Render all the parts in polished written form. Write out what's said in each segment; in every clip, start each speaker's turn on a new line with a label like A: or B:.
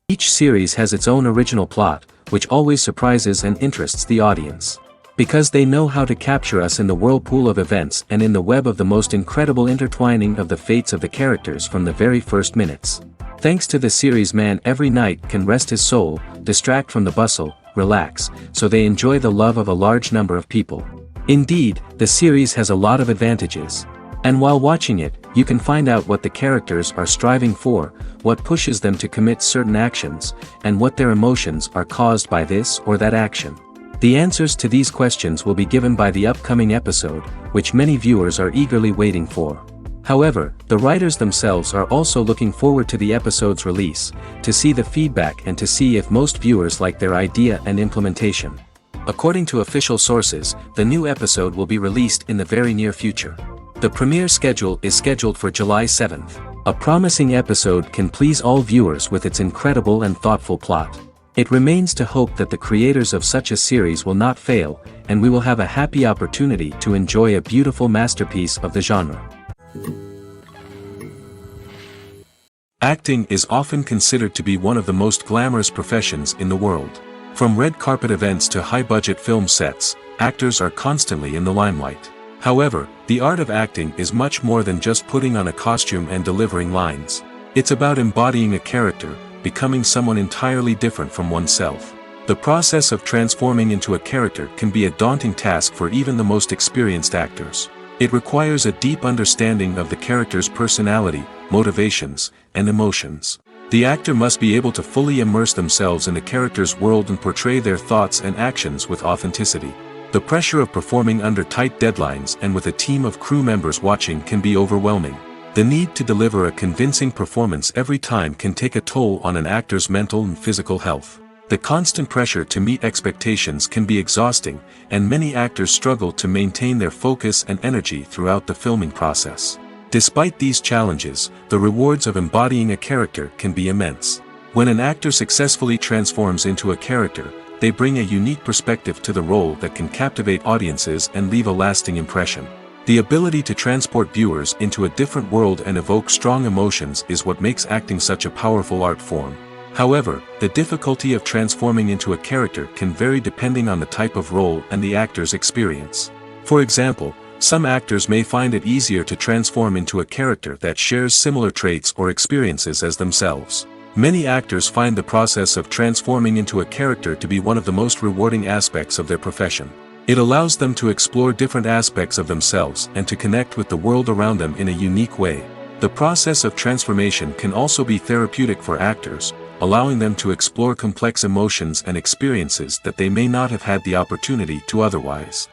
A: Each series has its own original plot, which always surprises and interests the audience. Because they know how to capture us in the whirlpool of events and in the web of the most incredible intertwining of the fates of the characters from the very first minutes. Thanks to the series, man every night can rest his soul, distract from the bustle, relax, so they enjoy the love of a large number of people. Indeed, the series has a lot of advantages. And while watching it, you can find out what the characters are striving for, what pushes them to commit certain actions, and what their emotions are caused by this or that action. The answers to these questions will be given by the upcoming episode, which many viewers are eagerly waiting for. However, the writers themselves are also looking forward to the episode's release, to see the feedback and to see if most viewers like their idea and implementation. According to official sources, the new episode will be released in the very near future. The premiere schedule is scheduled for July 7th. A promising episode can please all viewers with its incredible and thoughtful plot. It remains to hope that the creators of such a series will not fail, and we will have a happy opportunity to enjoy a beautiful masterpiece of the genre. Acting is often considered to be one of the most glamorous professions in the world. From red carpet events to high-budget film sets, actors are constantly in the limelight. However, the art of acting is much more than just putting on a costume and delivering lines. It's about embodying a character, becoming someone entirely different from oneself. The process of transforming into a character can be a daunting task for even the most experienced actors. It requires a deep understanding of the character's personality, motivations, and emotions. The actor must be able to fully immerse themselves in the character's world and portray their thoughts and actions with authenticity. The pressure of performing under tight deadlines and with a team of crew members watching can be overwhelming. The need to deliver a convincing performance every time can take a toll on an actor's mental and physical health. The constant pressure to meet expectations can be exhausting, and many actors struggle to maintain their focus and energy throughout the filming process. Despite these challenges, the rewards of embodying a character can be immense. When an actor successfully transforms into a character, they bring a unique perspective to the role that can captivate audiences and leave a lasting impression. The ability to transport viewers into a different world and evoke strong emotions is what makes acting such a powerful art form. However, the difficulty of transforming into a character can vary depending on the type of role and the actor's experience. For example, some actors may find it easier to transform into a character that shares similar traits or experiences as themselves. Many actors find the process of transforming into a character to be one of the most rewarding aspects of their profession. It allows them to explore different aspects of themselves and to connect with the world around them in a unique way. The process of transformation can also be therapeutic for actors, allowing them to explore complex emotions and experiences that they may not have had the opportunity to otherwise.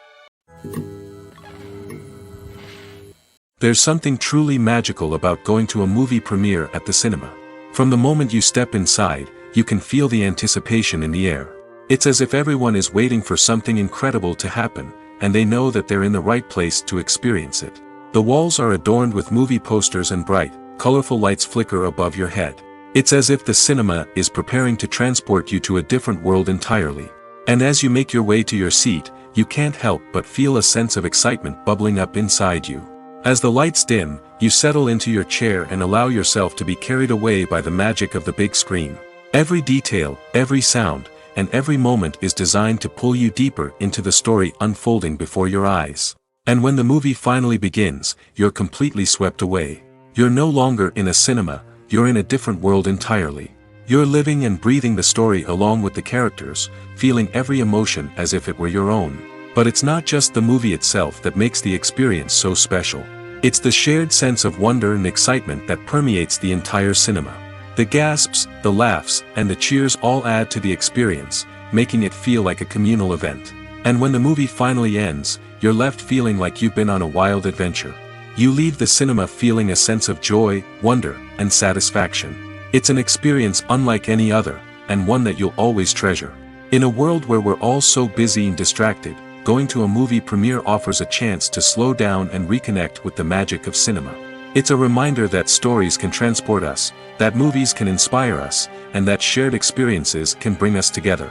A: There's something truly magical about going to a movie premiere at the cinema. From the moment you step inside, you can feel the anticipation in the air. It's as if everyone is waiting for something incredible to happen, and they know that they're in the right place to experience it. The walls are adorned with movie posters and bright, colorful lights flicker above your head. It's as if the cinema is preparing to transport you to a different world entirely. And as you make your way to your seat, you can't help but feel a sense of excitement bubbling up inside you. As the lights dim, you settle into your chair and allow yourself to be carried away by the magic of the big screen. Every detail, every sound, and every moment is designed to pull you deeper into the story unfolding before your eyes. And when the movie finally begins, you're completely swept away. You're no longer in a cinema, you're in a different world entirely. You're living and breathing the story along with the characters, feeling every emotion as if it were your own. But it's not just the movie itself that makes the experience so special. It's the shared sense of wonder and excitement that permeates the entire cinema. The gasps, the laughs, and the cheers all add to the experience, making it feel like a communal event. And when the movie finally ends, you're left feeling like you've been on a wild adventure. You leave the cinema feeling a sense of joy, wonder, and satisfaction. It's an experience unlike any other, and one that you'll always treasure. In a world where we're all so busy and distracted, going to a movie premiere offers a chance to slow down and reconnect with the magic of cinema. It's a reminder that stories can transport us, that movies can inspire us, and that shared experiences can bring us together.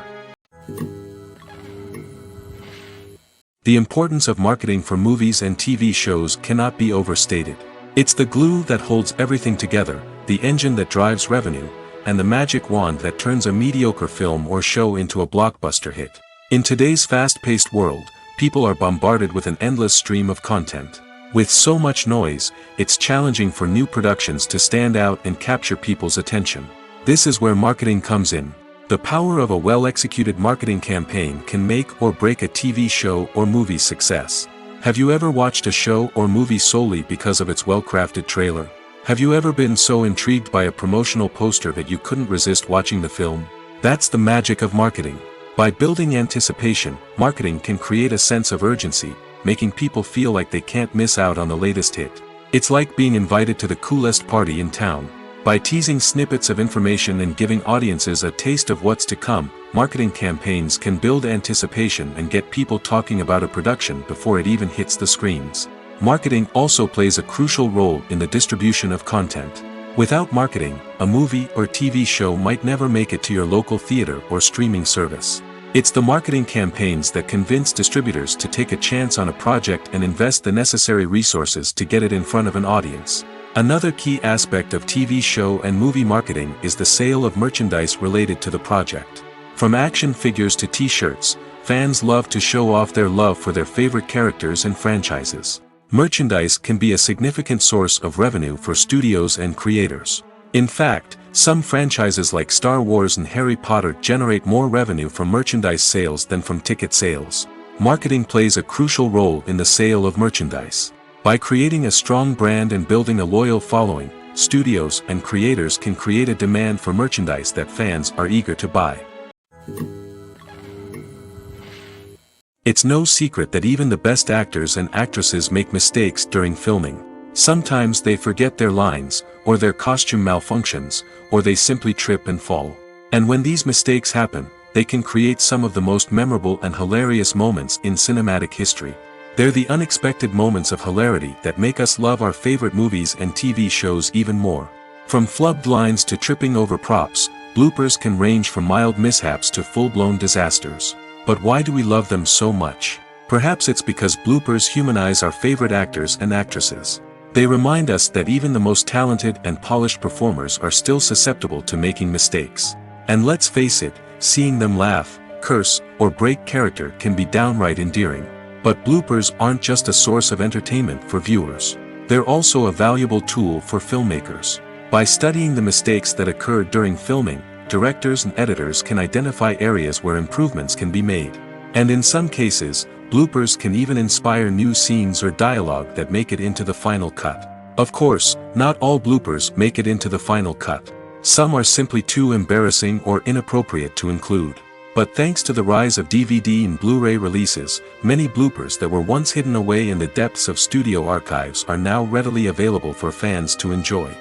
A: The importance of marketing for movies and TV shows cannot be overstated. It's the glue that holds everything together, the engine that drives revenue, and the magic wand that turns a mediocre film or show into a blockbuster hit. In today's fast-paced world, people are bombarded with an endless stream of content. With so much noise, it's challenging for new productions to stand out and capture people's attention. This is where marketing comes in. The power of a well-executed marketing campaign can make or break a TV show or movie's success. Have you ever watched a show or movie solely because of its well-crafted trailer? Have you ever been so intrigued by a promotional poster that you couldn't resist watching the film? That's the magic of marketing. By building anticipation, marketing can create a sense of urgency, making people feel like they can't miss out on the latest hit. It's like being invited to the coolest party in town. By teasing snippets of information and giving audiences a taste of what's to come, marketing campaigns can build anticipation and get people talking about a production before it even hits the screens. Marketing also plays a crucial role in the distribution of content. Without marketing, a movie or TV show might never make it to your local theater or streaming service. It's the marketing campaigns that convince distributors to take a chance on a project and invest the necessary resources to get it in front of an audience. Another key aspect of TV show and movie marketing is the sale of merchandise related to the project. From action figures to t-shirts, fans love to show off their love for their favorite characters and franchises. Merchandise can be a significant source of revenue for studios and creators. In fact, some franchises like Star Wars and Harry Potter generate more revenue from merchandise sales than from ticket sales. Marketing plays a crucial role in the sale of merchandise. By creating a strong brand and building a loyal following, studios and creators can create a demand for merchandise that fans are eager to buy. It's no secret that even the best actors and actresses make mistakes during filming. Sometimes they forget their lines, or their costume malfunctions, or they simply trip and fall. And when these mistakes happen, they can create some of the most memorable and hilarious moments in cinematic history. They're the unexpected moments of hilarity that make us love our favorite movies and TV shows even more. From flubbed lines to tripping over props, bloopers can range from mild mishaps to full-blown disasters. But why do we love them so much? Perhaps it's because bloopers humanize our favorite actors and actresses. They remind us that even the most talented and polished performers are still susceptible to making mistakes. And let's face it, seeing them laugh, curse, or break character can be downright endearing. But bloopers aren't just a source of entertainment for viewers. They're also a valuable tool for filmmakers. By studying the mistakes that occurred during filming, directors and editors can identify areas where improvements can be made. And in some cases, bloopers can even inspire new scenes or dialogue that make it into the final cut. Of course, not all bloopers make it into the final cut. Some are simply too embarrassing or inappropriate to include. But thanks to the rise of DVD and Blu-ray releases, many bloopers that were once hidden away in the depths of studio archives are now readily available for fans to enjoy.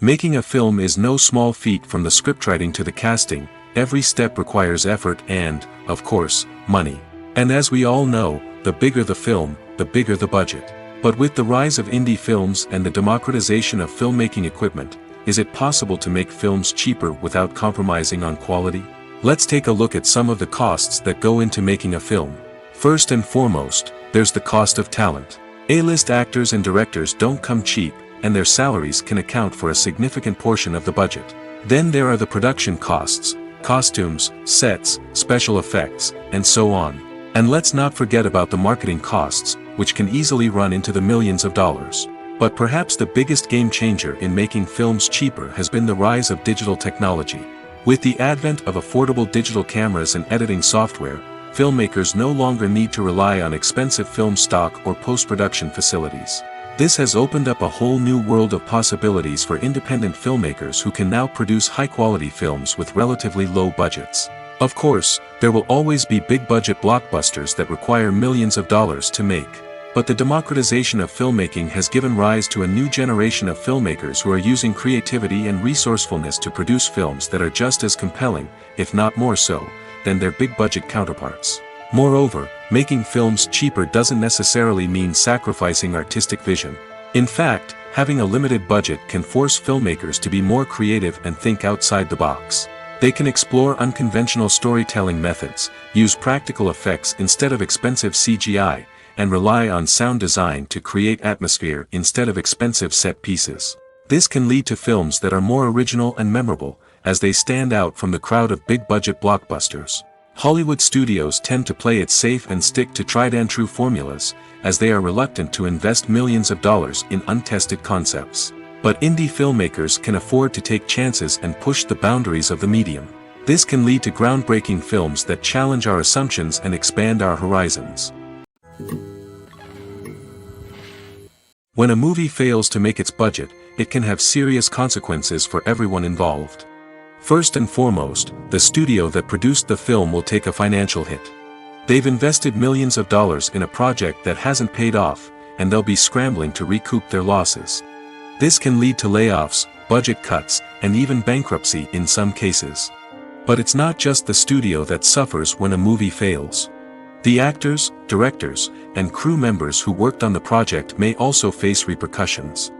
A: Making a film is no small feat. From the scriptwriting to the casting, every step requires effort and, of course, money. And as we all know, the bigger the film, the bigger the budget. But with the rise of indie films and the democratization of filmmaking equipment, is it possible to make films cheaper without compromising on quality? Let's take a look at some of the costs that go into making a film. First and foremost, there's the cost of talent. A-list actors and directors don't come cheap, and their salaries can account for a significant portion of the budget. Then there are the production costs, costumes, sets, special effects, and so on. And let's not forget about the marketing costs, which can easily run into the millions of dollars. But perhaps the biggest game changer in making films cheaper has been the rise of digital technology. With the advent of affordable digital cameras and editing software, filmmakers no longer need to rely on expensive film stock or post-production facilities. This has opened up a whole new world of possibilities for independent filmmakers who can now produce high-quality films with relatively low budgets. Of course, there will always be big-budget blockbusters that require millions of dollars to make. But the democratization of filmmaking has given rise to a new generation of filmmakers who are using creativity and resourcefulness to produce films that are just as compelling, if not more so, than their big-budget counterparts. Moreover, making films cheaper doesn't necessarily mean sacrificing artistic vision. In fact, having a limited budget can force filmmakers to be more creative and think outside the box. They can explore unconventional storytelling methods, use practical effects instead of expensive CGI, and rely on sound design to create atmosphere instead of expensive set pieces. This can lead to films that are more original and memorable, as they stand out from the crowd of big-budget blockbusters. Hollywood studios tend to play it safe and stick to tried-and-true formulas, as they are reluctant to invest millions of dollars in untested concepts. But indie filmmakers can afford to take chances and push the boundaries of the medium. This can lead to groundbreaking films that challenge our assumptions and expand our horizons. When a movie fails to make its budget, it can have serious consequences for everyone involved. First and foremost, the studio that produced the film will take a financial hit. They've invested millions of dollars in a project that hasn't paid off, and they'll be scrambling to recoup their losses. This can lead to layoffs, budget cuts, and even bankruptcy in some cases. But it's not just the studio that suffers when a movie fails. The actors, directors, and crew members who worked on the project may also face repercussions.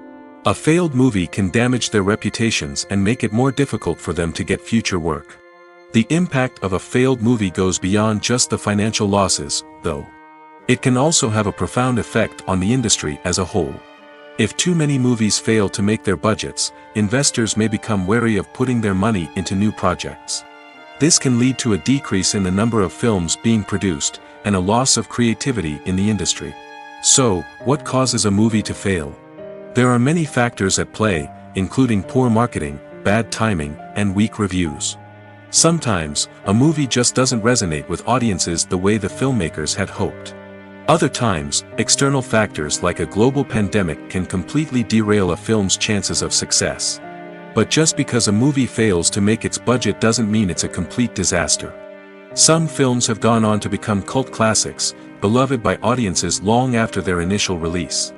A: A failed movie can damage their reputations and make it more difficult for them to get future work. The impact of a failed movie goes beyond just the financial losses, though. It can also have a profound effect on the industry as a whole. If too many movies fail to make their budgets, investors may become wary of putting their money into new projects. This can lead to a decrease in the number of films being produced, and a loss of creativity in the industry. So, what causes a movie to fail? There are many factors at play, including poor marketing, bad timing, and weak reviews. Sometimes, a movie just doesn't resonate with audiences the way the filmmakers had hoped. Other times, external factors like a global pandemic can completely derail a film's chances of success. But just because a movie fails to make its budget doesn't mean it's a complete disaster. Some films have gone on to become cult classics, beloved by audiences long after their initial release.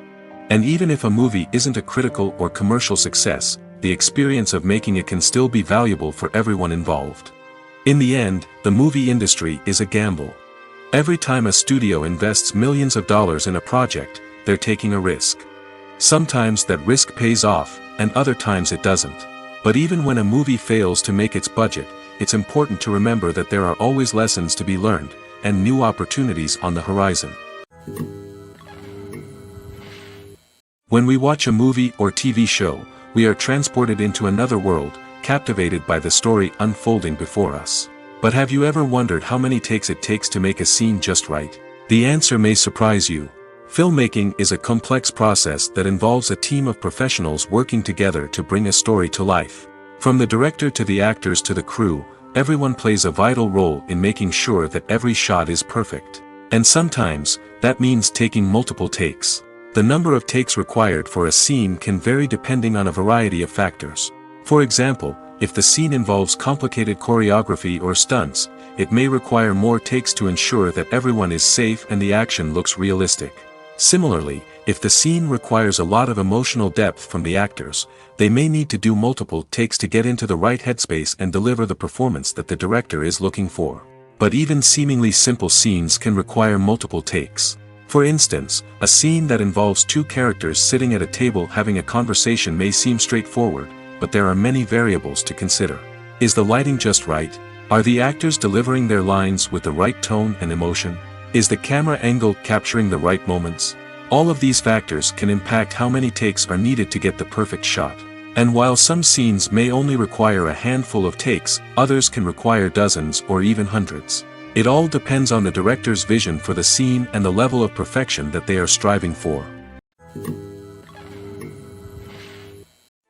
A: And even if a movie isn't a critical or commercial success, the experience of making it can still be valuable for everyone involved. In the end, the movie industry is a gamble. Every time a studio invests millions of dollars in a project, they're taking a risk. Sometimes that risk pays off, and other times it doesn't. But even when a movie fails to make its budget, it's important to remember that there are always lessons to be learned, and new opportunities on the horizon. When we watch a movie or TV show, we are transported into another world, captivated by the story unfolding before us. But have you ever wondered how many takes it takes to make a scene just right? The answer may surprise you. Filmmaking is a complex process that involves a team of professionals working together to bring a story to life. From the director to the actors to the crew, everyone plays a vital role in making sure that every shot is perfect. And sometimes, that means taking multiple takes. The number of takes required for a scene can vary depending on a variety of factors. For example, if the scene involves complicated choreography or stunts, it may require more takes to ensure that everyone is safe and the action looks realistic. Similarly, if the scene requires a lot of emotional depth from the actors, they may need to do multiple takes to get into the right headspace and deliver the performance that the director is looking for. But even seemingly simple scenes can require multiple takes. For instance, a scene that involves two characters sitting at a table having a conversation may seem straightforward, but there are many variables to consider. Is the lighting just right? Are the actors delivering their lines with the right tone and emotion? Is the camera angle capturing the right moments? All of these factors can impact how many takes are needed to get the perfect shot. And while some scenes may only require a handful of takes, others can require dozens or even hundreds. It all depends on the director's vision for the scene and the level of perfection that they are striving for.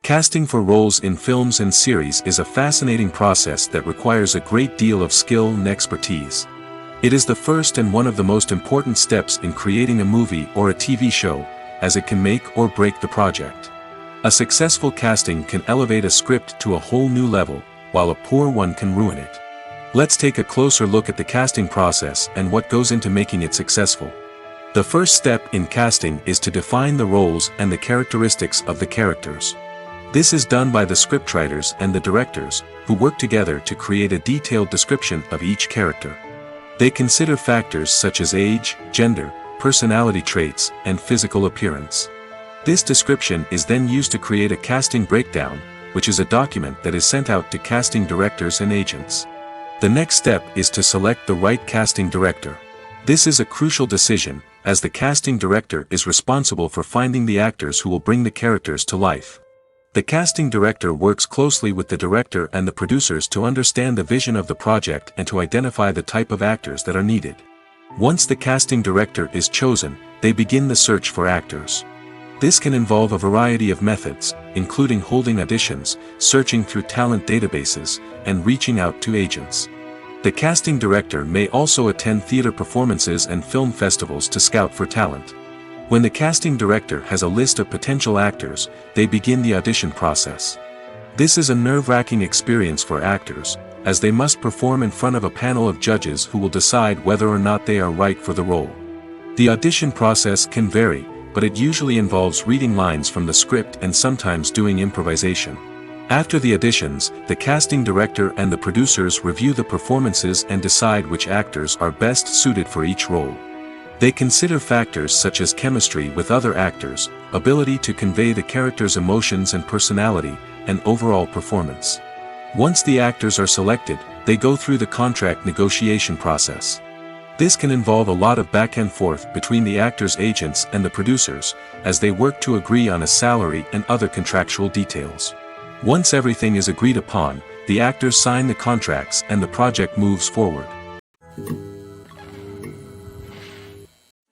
A: Casting for roles in films and series is a fascinating process that requires a great deal of skill and expertise. It is the first and one of the most important steps in creating a movie or a TV show, as it can make or break the project. A successful casting can elevate a script to a whole new level, while a poor one can ruin it. Let's take a closer look at the casting process and what goes into making it successful. The first step in casting is to define the roles and the characteristics of the characters. This is done by the scriptwriters and the directors, who work together to create a detailed description of each character. They consider factors such as age, gender, personality traits, and physical appearance. This description is then used to create a casting breakdown, which is a document that is sent out to casting directors and agents. The next step is to select the right casting director. This is a crucial decision, as the casting director is responsible for finding the actors who will bring the characters to life. The casting director works closely with the director and the producers to understand the vision of the project and to identify the type of actors that are needed. Once the casting director is chosen, they begin the search for actors. This can involve a variety of methods, including holding auditions, searching through talent databases, and reaching out to agents. The casting director may also attend theater performances and film festivals to scout for talent. When the casting director has a list of potential actors, they begin the audition process. This is a nerve-wracking experience for actors, as they must perform in front of a panel of judges who will decide whether or not they are right for the role. The audition process can vary, but it usually involves reading lines from the script and sometimes doing improvisation. After the auditions, the casting director and the producers review the performances and decide which actors are best suited for each role. They consider factors such as chemistry with other actors, ability to convey the character's emotions and personality, and overall performance. Once the actors are selected, they go through the contract negotiation process. This can involve a lot of back and forth between the actors' agents and the producers, as they work to agree on a salary and other contractual details. Once everything is agreed upon, the actors sign the contracts and the project moves forward.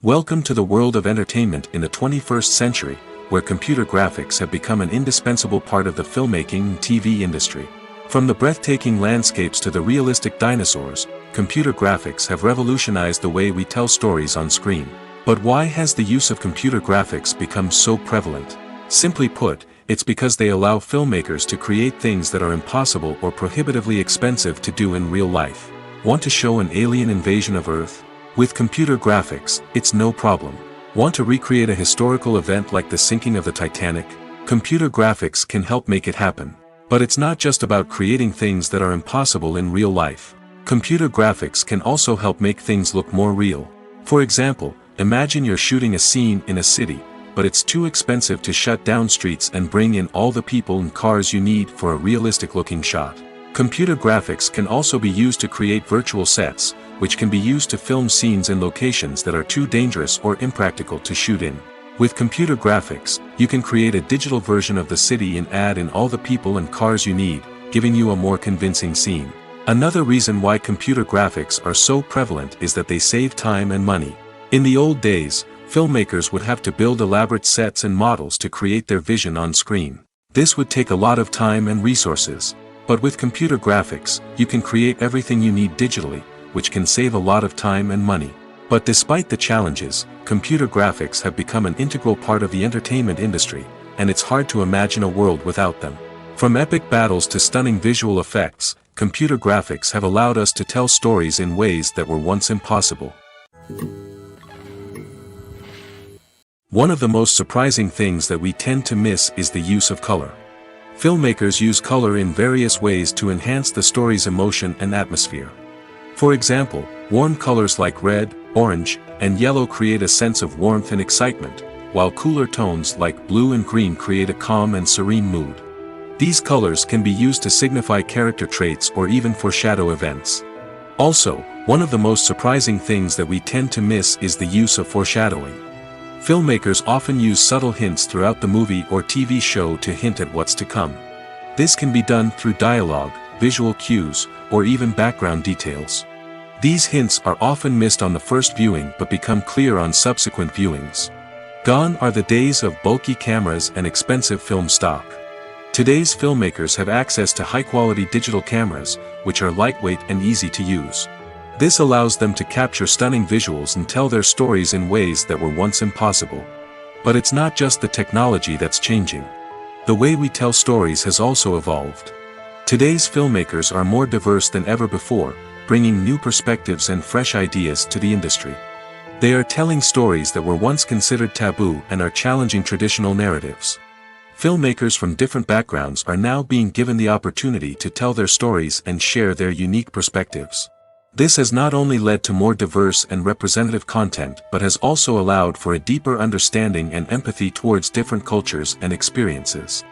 A: Welcome to the world of entertainment in the 21st century, where computer graphics have become an indispensable part of the filmmaking and TV industry. From the breathtaking landscapes to the realistic dinosaurs, computer graphics have revolutionized the way we tell stories on screen. But why has the use of computer graphics become so prevalent? Simply put, it's because they allow filmmakers to create things that are impossible or prohibitively expensive to do in real life. Want to show an alien invasion of Earth? With computer graphics, it's no problem. Want to recreate a historical event like the sinking of the Titanic? Computer graphics can help make it happen. But it's not just about creating things that are impossible in real life. Computer graphics can also help make things look more real. For example, imagine you're shooting a scene in a city, but it's too expensive to shut down streets and bring in all the people and cars you need for a realistic-looking shot. Computer graphics can also be used to create virtual sets, which can be used to film scenes in locations that are too dangerous or impractical to shoot in. With computer graphics, you can create a digital version of the city and add in all the people and cars you need, giving you a more convincing scene. Another reason why computer graphics are so prevalent is that they save time and money. In the old days, filmmakers would have to build elaborate sets and models to create their vision on screen. This would take a lot of time and resources. But with computer graphics, you can create everything you need digitally, which can save a lot of time and money. But despite the challenges, computer graphics have become an integral part of the entertainment industry, and it's hard to imagine a world without them. From epic battles to stunning visual effects, computer graphics have allowed us to tell stories in ways that were once impossible. One of the most surprising things that we tend to miss is the use of color. Filmmakers use color in various ways to enhance the story's emotion and atmosphere. For example, warm colors like red, orange, and yellow create a sense of warmth and excitement, while cooler tones like blue and green create a calm and serene mood. These colors can be used to signify character traits or even foreshadow events. Also, one of the most surprising things that we tend to miss is the use of foreshadowing. Filmmakers often use subtle hints throughout the movie or TV show to hint at what's to come. This can be done through dialogue, visual cues, or even background details. These hints are often missed on the first viewing but become clear on subsequent viewings. Gone are the days of bulky cameras and expensive film stock. Today's filmmakers have access to high-quality digital cameras, which are lightweight and easy to use. This allows them to capture stunning visuals and tell their stories in ways that were once impossible. But it's not just the technology that's changing. The way we tell stories has also evolved. Today's filmmakers are more diverse than ever before, bringing new perspectives and fresh ideas to the industry. They are telling stories that were once considered taboo and are challenging traditional narratives. Filmmakers from different backgrounds are now being given the opportunity to tell their stories and share their unique perspectives. This has not only led to more diverse and representative content but has also allowed for a deeper understanding and empathy towards different cultures and experiences.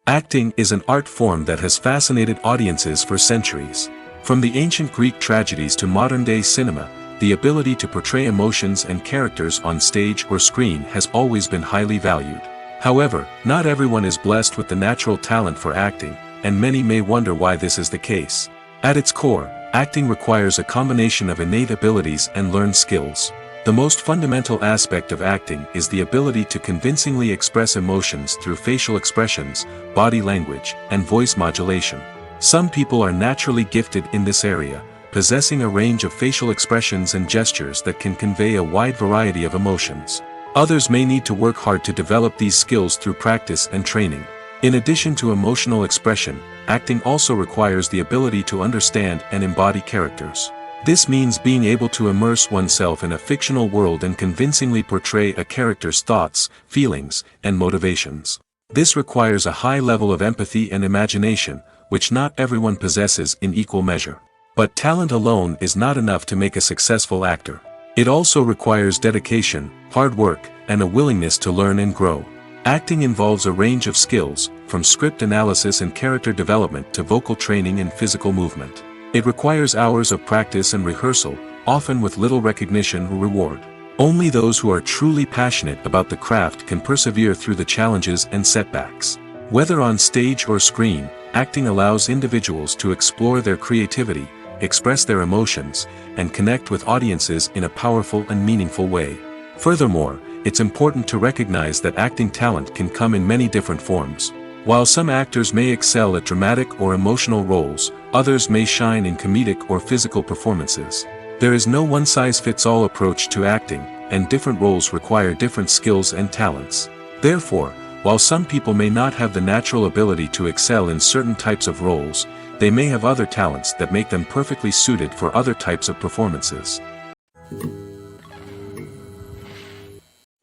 A: Acting is an art form that has fascinated audiences for centuries. From the ancient Greek tragedies to modern-day cinema, the ability to portray emotions and characters on stage or screen has always been highly valued. However, not everyone is blessed with the natural talent for acting, and many may wonder why this is the case. At its core, acting requires a combination of innate abilities and learned skills. The most fundamental aspect of acting is the ability to convincingly express emotions through facial expressions, body language, and voice modulation. Some people are naturally gifted in this area, possessing a range of facial expressions and gestures that can convey a wide variety of emotions. Others may need to work hard to develop these skills through practice and training. In addition to emotional expression, acting also requires the ability to understand and embody characters. This means being able to immerse oneself in a fictional world and convincingly portray a character's thoughts, feelings, and motivations. This requires a high level of empathy and imagination, which not everyone possesses in equal measure. But talent alone is not enough to make a successful actor. It also requires dedication, hard work, and a willingness to learn and grow. Acting involves a range of skills, from script analysis and character development to vocal training and physical movement. It requires hours of practice and rehearsal, often with little recognition or reward. Only those who are truly passionate about the craft can persevere through the challenges and setbacks. Whether on stage or screen, acting allows individuals to explore their creativity, express their emotions, and connect with audiences in a powerful and meaningful way. Furthermore, it's important to recognize that acting talent can come in many different forms. While some actors may excel at dramatic or emotional roles, others may shine in comedic or physical performances. There is no one-size-fits-all approach to acting, and different roles require different skills and talents. Therefore, while some people may not have the natural ability to excel in certain types of roles, they may have other talents that make them perfectly suited for other types of performances.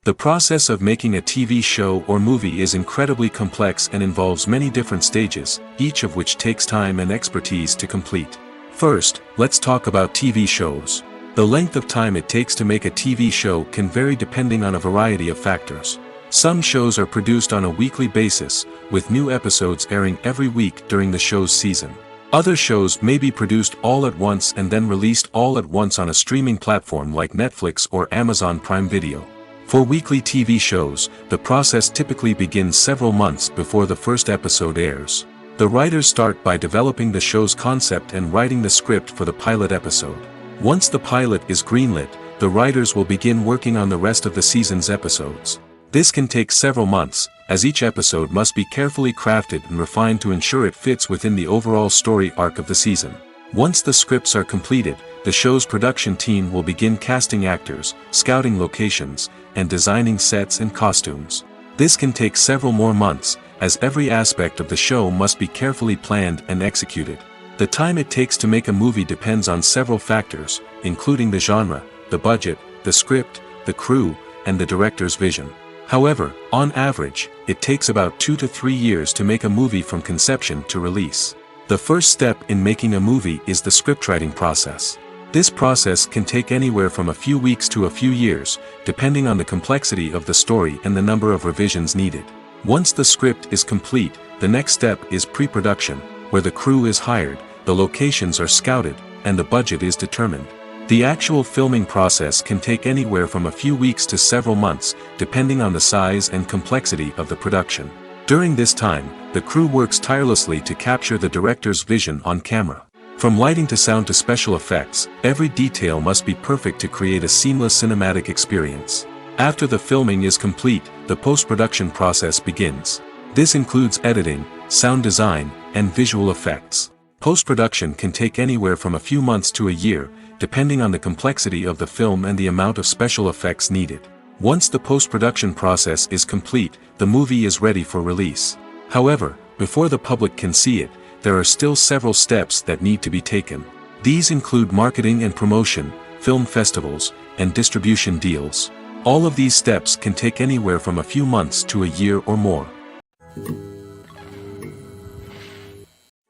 A: The process of making a TV show or movie is incredibly complex and involves many different stages, each of which takes time and expertise to complete. First, let's talk about TV shows. The length of time it takes to make a TV show can vary depending on a variety of factors. Some shows are produced on a weekly basis, with new episodes airing every week during the show's season. Other shows may be produced all at once and then released all at once on a streaming platform like Netflix or Amazon Prime Video. For weekly TV shows, the process typically begins several months before the first episode airs. The writers start by developing the show's concept and writing the script for the pilot episode. Once the pilot is greenlit, the writers will begin working on the rest of the season's episodes. This can take several months, as each episode must be carefully crafted and refined to ensure it fits within the overall story arc of the season. Once the scripts are completed, the show's production team will begin casting actors, scouting locations, and designing sets and costumes. This can take several more months, as every aspect of the show must be carefully planned and executed. The time it takes to make a movie depends on several factors, including the genre, the budget, the script, the crew, and the director's vision. However, on average, it takes about 2 to 3 years to make a movie from conception to release. The first step in making a movie is the scriptwriting process. This process can take anywhere from a few weeks to a few years, depending on the complexity of the story and the number of revisions needed. Once the script is complete, the next step is pre-production, where the crew is hired, the locations are scouted, and the budget is determined. The actual filming process can take anywhere from a few weeks to several months, depending on the size and complexity of the production. During this time, the crew works tirelessly to capture the director's vision on camera. From lighting to sound to special effects, every detail must be perfect to create a seamless cinematic experience. After the filming is complete, the post-production process begins. This includes editing, sound design, and visual effects. Post-production can take anywhere from a few months to a year, depending on the complexity of the film and the amount of special effects needed. Once the post-production process is complete, the movie is ready for release. However, before the public can see it, there are still several steps that need to be taken. These include marketing and promotion, film festivals, and distribution deals. All of these steps can take anywhere from a few months to a year or more.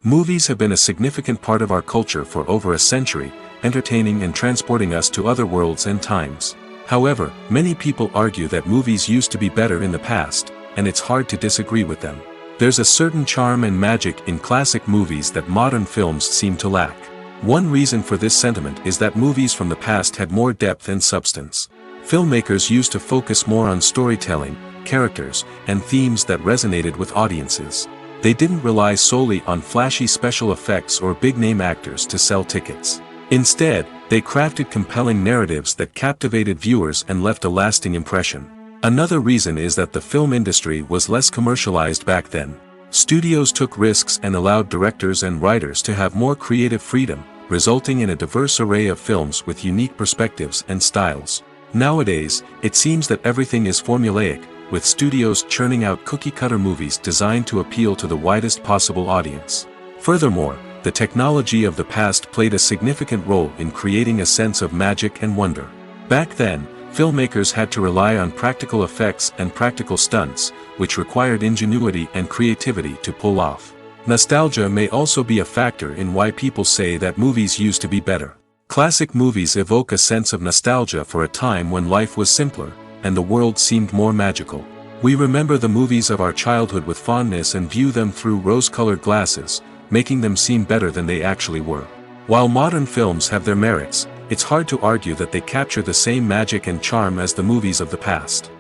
A: Movies have been a significant part of our culture for over a century, entertaining and transporting us to other worlds and times. However, many people argue that movies used to be better in the past, and it's hard to disagree with them. There's a certain charm and magic in classic movies that modern films seem to lack. One reason for this sentiment is that movies from the past had more depth and substance. Filmmakers used to focus more on storytelling, characters, and themes that resonated with audiences. They didn't rely solely on flashy special effects or big-name actors to sell tickets. Instead, they crafted compelling narratives that captivated viewers and left a lasting impression. Another reason is that the film industry was less commercialized back then. Studios took risks and allowed directors and writers to have more creative freedom, resulting in a diverse array of films with unique perspectives and styles. Nowadays, it seems that everything is formulaic, with studios churning out cookie-cutter movies designed to appeal to the widest possible audience. Furthermore, the technology of the past played a significant role in creating a sense of magic and wonder. Back then, filmmakers had to rely on practical effects and practical stunts, which required ingenuity and creativity to pull off. Nostalgia may also be a factor in why people say that movies used to be better. Classic movies evoke a sense of nostalgia for a time when life was simpler, and the world seemed more magical. We remember the movies of our childhood with fondness and view them through rose-colored glasses, making them seem better than they actually were. While modern films have their merits, it's hard to argue that they capture the same magic and charm as the movies of the past.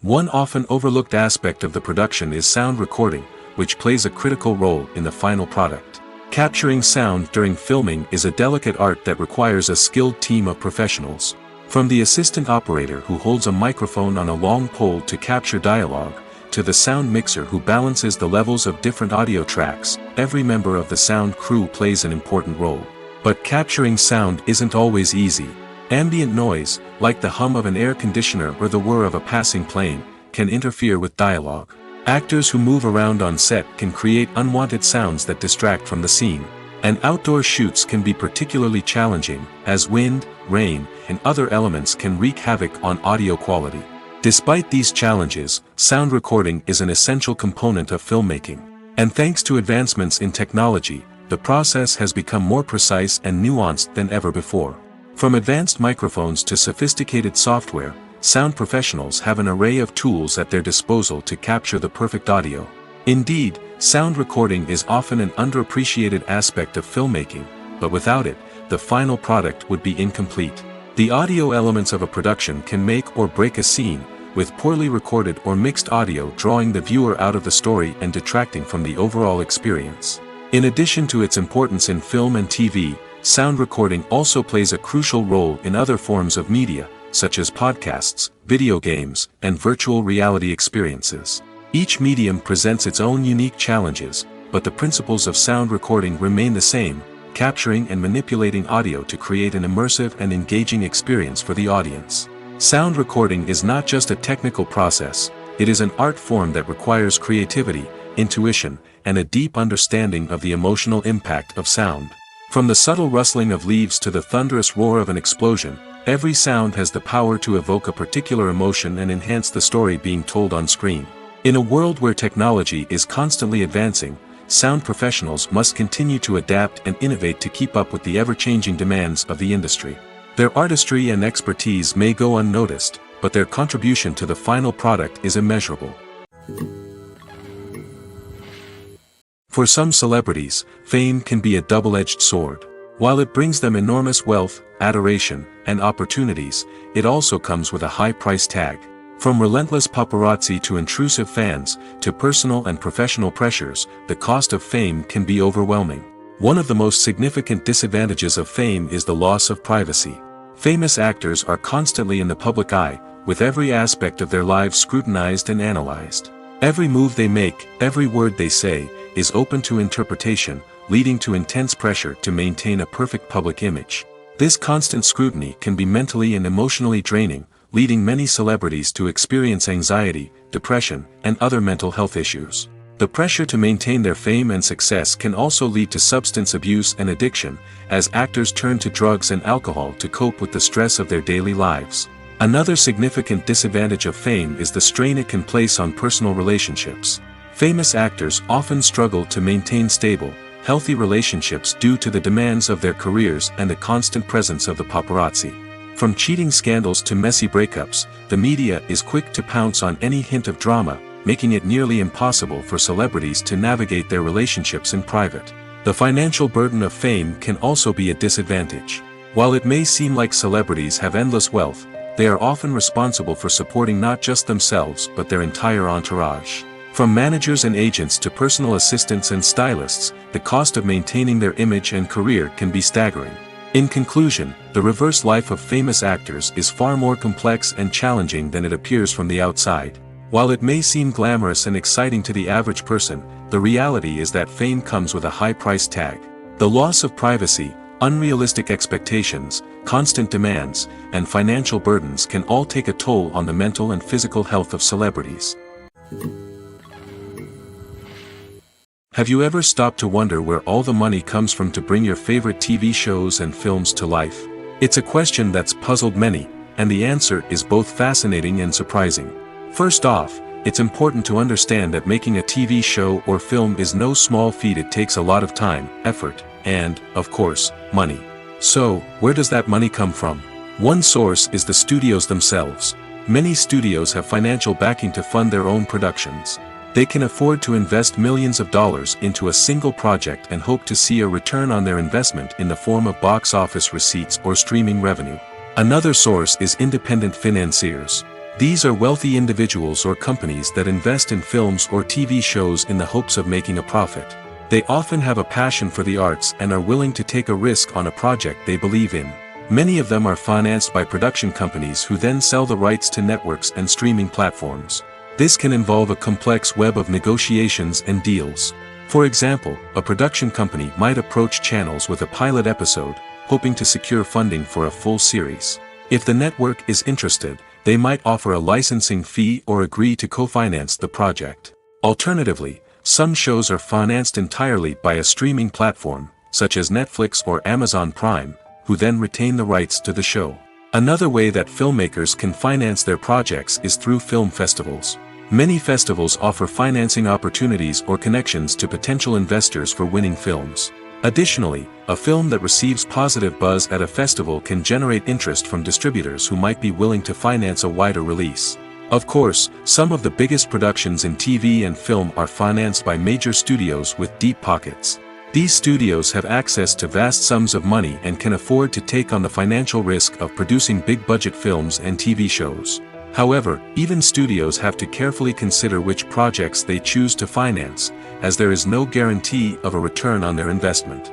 A: One often overlooked aspect of the production is sound recording, which plays a critical role in the final product. Capturing sound during filming is a delicate art that requires a skilled team of professionals. From the assistant operator who holds a microphone on a long pole to capture dialogue, to the sound mixer who balances the levels of different audio tracks, every member of the sound crew plays an important role. But capturing sound isn't always easy. Ambient noise, like the hum of an air conditioner or the whir of a passing plane, can interfere with dialogue. Actors who move around on set can create unwanted sounds that distract from the scene. And outdoor shoots can be particularly challenging, as wind, rain, and other elements can wreak havoc on audio quality. Despite these challenges, sound recording is an essential component of filmmaking. And thanks to advancements in technology, the process has become more precise and nuanced than ever before. From advanced microphones to sophisticated software, sound professionals have an array of tools at their disposal to capture the perfect audio. Indeed, sound recording is often an underappreciated aspect of filmmaking, but without it, the final product would be incomplete. The audio elements of a production can make or break a scene, with poorly recorded or mixed audio drawing the viewer out of the story and detracting from the overall experience. In addition to its importance in film and TV, sound recording also plays a crucial role in other forms of media, such as podcasts, video games, and virtual reality experiences. Each medium presents its own unique challenges, but the principles of sound recording remain the same: capturing and manipulating audio to create an immersive and engaging experience for the audience. Sound recording is not just a technical process, it is an art form that requires creativity, intuition, and a deep understanding of the emotional impact of sound. From the subtle rustling of leaves to the thunderous roar of an explosion, every sound has the power to evoke a particular emotion and enhance the story being told on screen. In a world where technology is constantly advancing, sound professionals must continue to adapt and innovate to keep up with the ever-changing demands of the industry. Their artistry and expertise may go unnoticed, but their contribution to the final product is immeasurable. For some celebrities, fame can be a double-edged sword. While it brings them enormous wealth, adoration, and opportunities, it also comes with a high price tag. From relentless paparazzi to intrusive fans, to personal and professional pressures, the cost of fame can be overwhelming. One of the most significant disadvantages of fame is the loss of privacy. Famous actors are constantly in the public eye, with every aspect of their lives scrutinized and analyzed. Every move they make, every word they say, is open to interpretation, leading to intense pressure to maintain a perfect public image. This constant scrutiny can be mentally and emotionally draining, leading many celebrities to experience anxiety, depression, and other mental health issues. The pressure to maintain their fame and success can also lead to substance abuse and addiction, as actors turn to drugs and alcohol to cope with the stress of their daily lives. Another significant disadvantage of fame is the strain it can place on personal relationships. Famous actors often struggle to maintain stable, healthy relationships due to the demands of their careers and the constant presence of the paparazzi. From cheating scandals to messy breakups, the media is quick to pounce on any hint of drama, making it nearly impossible for celebrities to navigate their relationships in private. The financial burden of fame can also be a disadvantage. While it may seem like celebrities have endless wealth, they are often responsible for supporting not just themselves but their entire entourage. From managers and agents to personal assistants and stylists, the cost of maintaining their image and career can be staggering. In conclusion, the reverse life of famous actors is far more complex and challenging than it appears from the outside. While it may seem glamorous and exciting to the average person, the reality is that fame comes with a high price tag. The loss of privacy, unrealistic expectations, constant demands, and financial burdens can all take a toll on the mental and physical health of celebrities. Have you ever stopped to wonder where all the money comes from to bring your favorite TV shows and films to life? It's a question that's puzzled many, and the answer is both fascinating and surprising. First off, it's important to understand that making a TV show or film is no small feat. It takes a lot of time, effort, and, of course, money. So, where does that money come from? One source is the studios themselves. Many studios have financial backing to fund their own productions. They can afford to invest millions of dollars into a single project and hope to see a return on their investment in the form of box office receipts or streaming revenue. Another source is independent financiers. These are wealthy individuals or companies that invest in films or TV shows in the hopes of making a profit. They often have a passion for the arts and are willing to take a risk on a project they believe in. Many of them are financed by production companies who then sell the rights to networks and streaming platforms. This can involve a complex web of negotiations and deals. For example, a production company might approach channels with a pilot episode, hoping to secure funding for a full series. If the network is interested, they might offer a licensing fee or agree to co-finance the project. Alternatively, some shows are financed entirely by a streaming platform, such as Netflix or Amazon Prime, who then retain the rights to the show. Another way that filmmakers can finance their projects is through film festivals. Many festivals offer financing opportunities or connections to potential investors for winning films. Additionally, a film that receives positive buzz at a festival can generate interest from distributors who might be willing to finance a wider release. Of course, some of the biggest productions in TV and film are financed by major studios with deep pockets. These studios have access to vast sums of money and can afford to take on the financial risk of producing big-budget films and TV shows. However, even studios have to carefully consider which projects they choose to finance, as there is no guarantee of a return on their investment.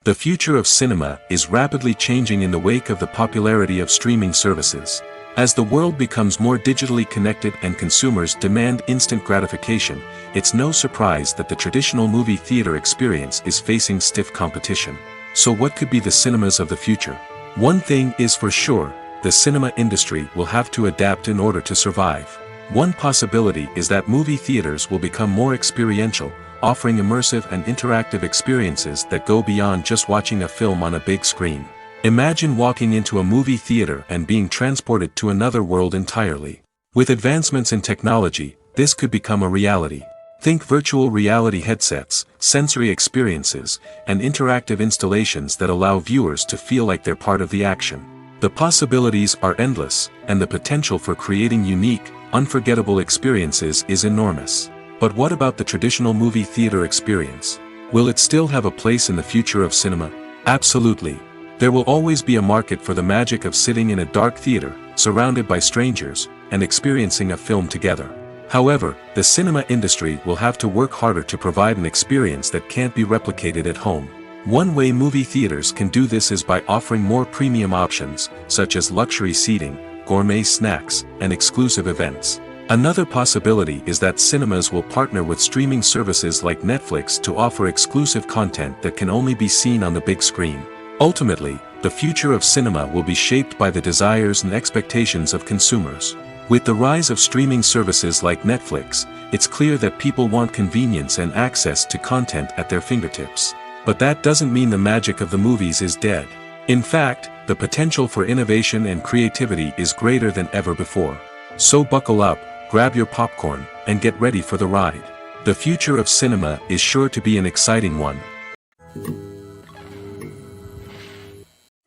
A: The future of cinema is rapidly changing in the wake of the popularity of streaming services. As the world becomes more digitally connected and consumers demand instant gratification, it's no surprise that the traditional movie theater experience is facing stiff competition. So what could be the cinemas of the future? One thing is for sure, the cinema industry will have to adapt in order to survive. One possibility is that movie theaters will become more experiential, offering immersive and interactive experiences that go beyond just watching a film on a big screen. Imagine walking into a movie theater and being transported to another world entirely. With advancements in technology, this could become a reality. Think virtual reality headsets, sensory experiences, and interactive installations that allow viewers to feel like they're part of the action. The possibilities are endless, and the potential for creating unique, unforgettable experiences is enormous. But what about the traditional movie theater experience? Will it still have a place in the future of cinema? Absolutely. There will always be a market for the magic of sitting in a dark theater, surrounded by strangers, and experiencing a film together. However, the cinema industry will have to work harder to provide an experience that can't be replicated at home. One way movie theaters can do this is by offering more premium options, such as luxury seating, gourmet snacks, and exclusive events. Another possibility is that cinemas will partner with streaming services like Netflix to offer exclusive content that can only be seen on the big screen. Ultimately, the future of cinema will be shaped by the desires and expectations of consumers. With the rise of streaming services like Netflix, it's clear that people want convenience and access to content at their fingertips. But that doesn't mean the magic of the movies is dead. In fact, the potential for innovation and creativity is greater than ever before. So buckle up, grab your popcorn, and get ready for the ride. The future of cinema is sure to be an exciting one.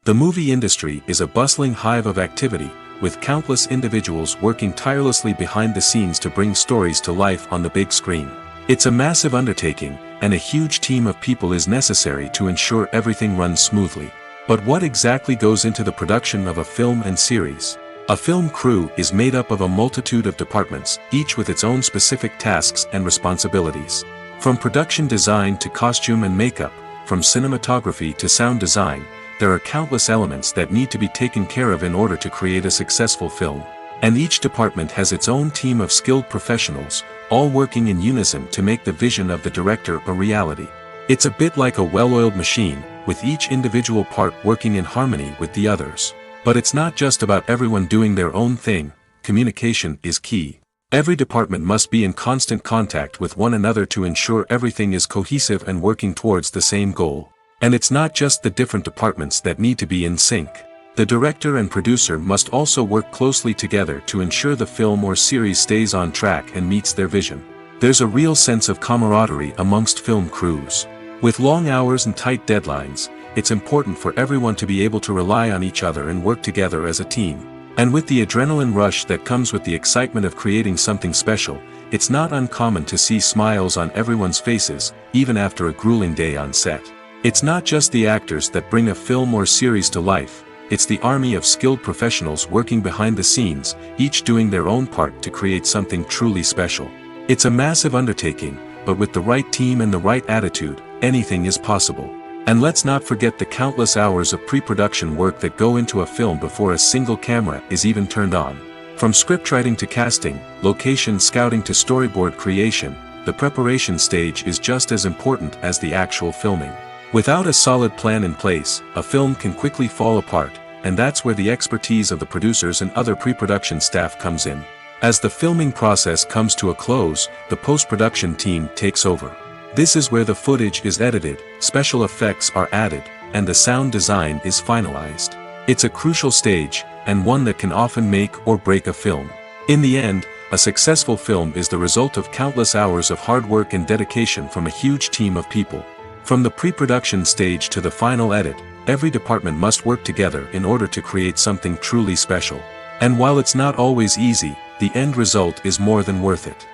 A: The movie industry is a bustling hive of activity, with countless individuals working tirelessly behind the scenes to bring stories to life on the big screen. It's a massive undertaking, and a huge team of people is necessary to ensure everything runs smoothly. But what exactly goes into the production of a film and series? A film crew is made up of a multitude of departments, each with its own specific tasks and responsibilities. From production design to costume and makeup, from cinematography to sound design, there are countless elements that need to be taken care of in order to create a successful film. And each department has its own team of skilled professionals, all working in unison to make the vision of the director a reality. It's a bit like a well-oiled machine, with each individual part working in harmony with the others. But it's not just about everyone doing their own thing. Communication is key. Every department must be in constant contact with one another to ensure everything is cohesive and working towards the same goal. And it's not just the different departments that need to be in sync. The director and producer must also work closely together to ensure the film or series stays on track and meets their vision. There's a real sense of camaraderie amongst film crews. With long hours and tight deadlines, it's important for everyone to be able to rely on each other and work together as a team. And with the adrenaline rush that comes with the excitement of creating something special, it's not uncommon to see smiles on everyone's faces, even after a grueling day on set. It's not just the actors that bring a film or series to life, it's the army of skilled professionals working behind the scenes, each doing their own part to create something truly special. It's a massive undertaking, but with the right team and the right attitude, anything is possible. And let's not forget the countless hours of pre-production work that go into a film before a single camera is even turned on. From scriptwriting to casting, location scouting to storyboard creation, the preparation stage is just as important as the actual filming. Without a solid plan in place, a film can quickly fall apart, and that's where the expertise of the producers and other pre-production staff comes in. As the filming process comes to a close, the post-production team takes over. This is where the footage is edited, special effects are added, and the sound design is finalized. It's a crucial stage, and one that can often make or break a film. In the end, a successful film is the result of countless hours of hard work and dedication from a huge team of people. From the pre-production stage to the final edit, every department must work together in order to create something truly special. And while it's not always easy, the end result is more than worth it.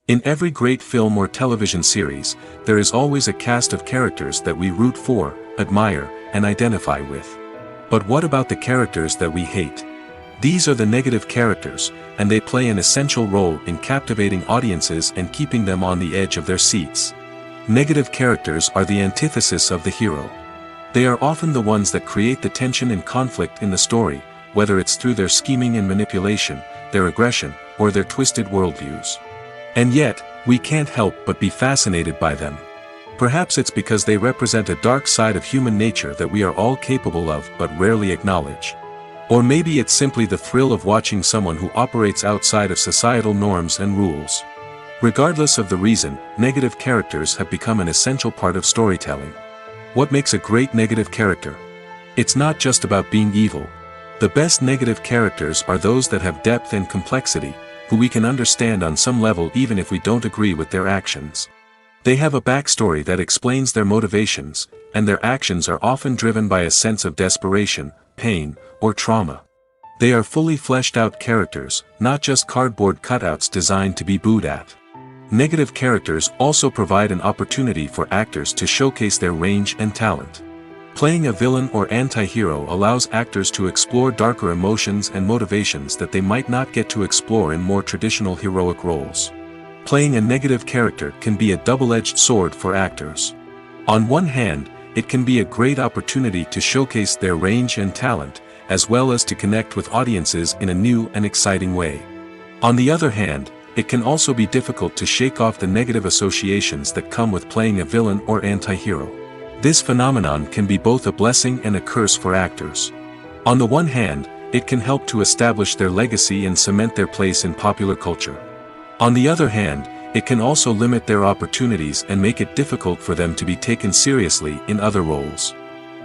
A: In every great film or television series, there is always a cast of characters that we root for, admire, and identify with. But what about the characters that we hate? These are the negative characters, and they play an essential role in captivating audiences and keeping them on the edge of their seats. Negative characters are the antithesis of the hero. They are often the ones that create the tension and conflict in the story, whether it's through their scheming and manipulation, their aggression, or their twisted worldviews. And yet, we can't help but be fascinated by them. Perhaps it's because they represent a dark side of human nature that we are all capable of but rarely acknowledge. Or maybe it's simply the thrill of watching someone who operates outside of societal norms and rules. Regardless of the reason, negative characters have become an essential part of storytelling. What makes a great negative character? It's not just about being evil. The best negative characters are those that have depth and complexity, who we can understand on some level even if we don't agree with their actions. They have a backstory that explains their motivations, and their actions are often driven by a sense of desperation, pain, or trauma. They are fully fleshed out characters, not just cardboard cutouts designed to be booed at. Negative characters also provide an opportunity for actors to showcase their range and talent. Playing a villain or anti-hero allows actors to explore darker emotions and motivations that they might not get to explore in more traditional heroic roles. playing a negative character can be a double-edged sword for actors. On one hand, it can be a great opportunity to showcase their range and talent, as well as to connect with audiences in a new and exciting way. On the other hand, it can also be difficult to shake off the negative associations that come with playing a villain or anti-hero. This phenomenon can be both a blessing and a curse for actors. On the one hand, it can help to establish their legacy and cement their place in popular culture. On the other hand, it can also limit their opportunities and make it difficult for them to be taken seriously in other roles.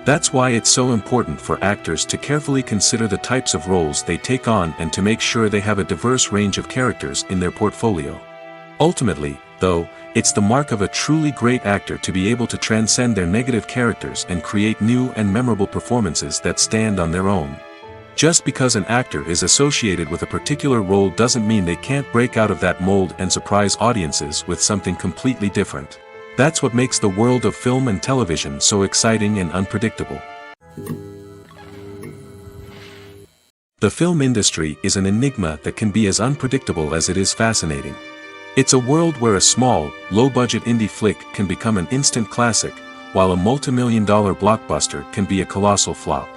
A: That's why it's so important for actors to carefully consider the types of roles they take on and to make sure they have a diverse range of characters in their portfolio. Ultimately, though, it's the mark of a truly great actor to be able to transcend their negative characters and create new and memorable performances that stand on their own. Just because an actor is associated with a particular role doesn't mean they can't break out of that mold and surprise audiences with something completely different. That's what makes the world of film and television so exciting and unpredictable. The film industry is an enigma that can be as unpredictable as it is fascinating. It's a world where a small, low-budget indie flick can become an instant classic, while a multi-million-dollar blockbuster can be a colossal flop.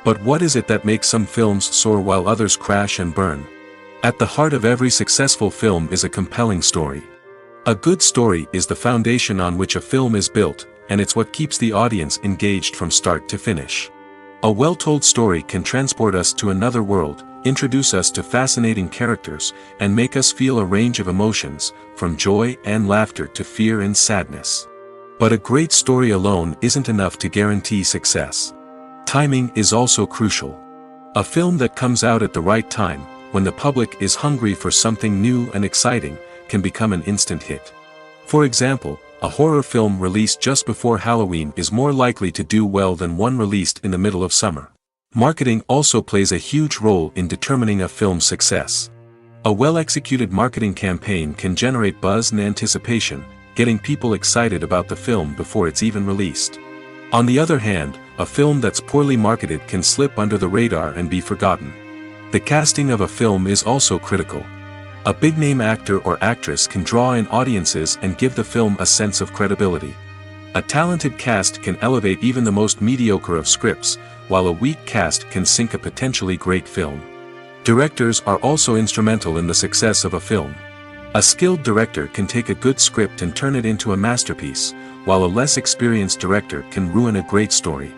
A: But what is it that makes some films soar while others crash and burn? At the heart of every successful film is a compelling story. A good story is the foundation on which a film is built, and it's what keeps the audience engaged from start to finish. A well-told story can transport us to another world, introduce us to fascinating characters, and make us feel a range of emotions, from joy and laughter to fear and sadness. But a great story alone isn't enough to guarantee success. Timing is also crucial. A film that comes out at the right time, when the public is hungry for something new and exciting, can become an instant hit. For example, a horror film released just before Halloween is more likely to do well than one released in the middle of summer. Marketing also plays a huge role in determining a film's success. A well-executed marketing campaign can generate buzz and anticipation, getting people excited about the film before it's even released. On the other hand, a film that's poorly marketed can slip under the radar and be forgotten. The casting of a film is also critical. A big-name actor or actress can draw in audiences and give the film a sense of credibility. A talented cast can elevate even the most mediocre of scripts, while a weak cast can sink a potentially great film. Directors are also instrumental in the success of a film. A skilled director can take a good script and turn it into a masterpiece, while a less experienced director can ruin a great story.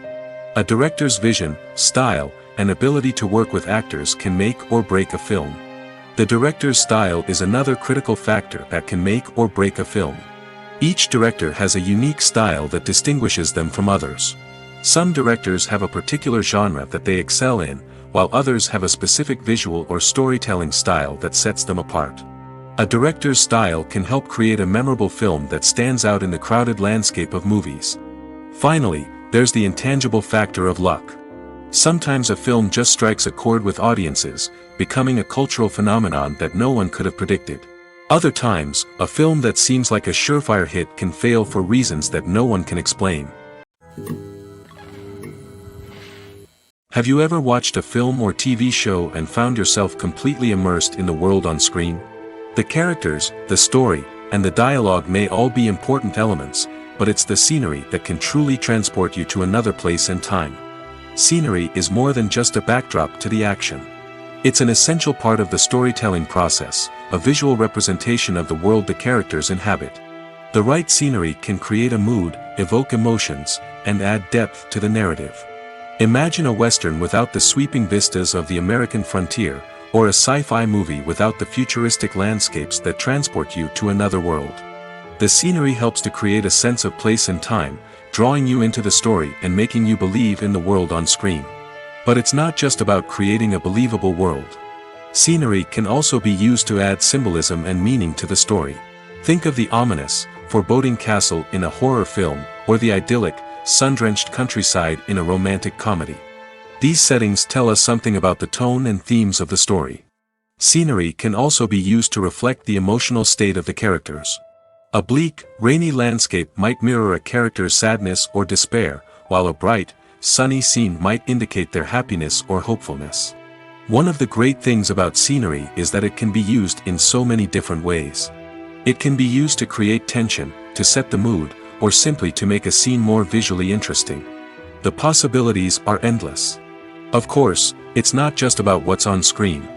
A: A director's vision, style, and ability to work with actors can make or break a film. The director's style is another critical factor that can make or break a film. Each director has a unique style that distinguishes them from others. Some directors have a particular genre that they excel in, while others have a specific visual or storytelling style that sets them apart. A director's style can help create a memorable film that stands out in the crowded landscape of movies. Finally, there's the intangible factor of luck. Sometimes a film just strikes a chord with audiences, becoming a cultural phenomenon that no one could have predicted. Other times, a film that seems like a surefire hit can fail for reasons that no one can explain. Have you ever watched a film or TV show and found yourself completely immersed in the world on screen? The characters, the story, and the dialogue may all be important elements, but it's the scenery that can truly transport you to another place and time. Scenery is more than just a backdrop to the action. It's an essential part of the storytelling process, a visual representation of the world the characters inhabit. The right scenery can create a mood, evoke emotions, and add depth to the narrative. Imagine a Western without the sweeping vistas of the American frontier, or a sci-fi movie without the futuristic landscapes that transport you to another world. The scenery helps to create a sense of place and time, drawing you into the story and making you believe in the world on screen. But it's not just about creating a believable world. Scenery can also be used to add symbolism and meaning to the story. Think of the ominous, foreboding castle in a horror film, or the idyllic, sun-drenched countryside in a romantic comedy. These settings tell us something about the tone and themes of the story. Scenery can also be used to reflect the emotional state of the characters. A bleak, rainy landscape might mirror a character's sadness or despair, while a bright, sunny scene might indicate their happiness or hopefulness. One of the great things about scenery is that it can be used in so many different ways. It can be used to create tension, to set the mood, or simply to make a scene more visually interesting. The possibilities are endless. Of course, it's not just about what's on screen.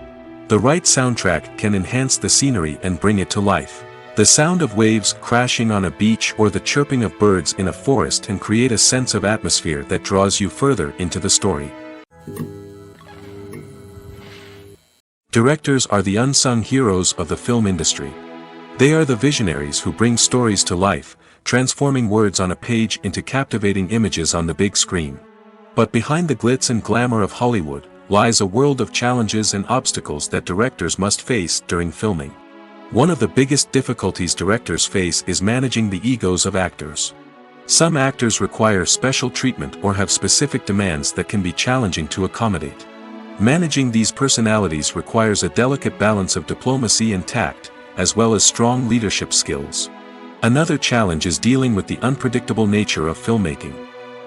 A: The right soundtrack can enhance the scenery and bring it to life. The sound of waves crashing on a beach or the chirping of birds in a forest can create a sense of atmosphere that draws you further into the story. Directors are the unsung heroes of the film industry. They are the visionaries who bring stories to life, transforming words on a page into captivating images on the big screen. But behind the glitz and glamour of Hollywood lies a world of challenges and obstacles that directors must face during filming. One of the biggest difficulties directors face is managing the egos of actors. Some actors require special treatment or have specific demands that can be challenging to accommodate. Managing these personalities requires a delicate balance of diplomacy and tact, as well as strong leadership skills. Another challenge is dealing with the unpredictable nature of filmmaking.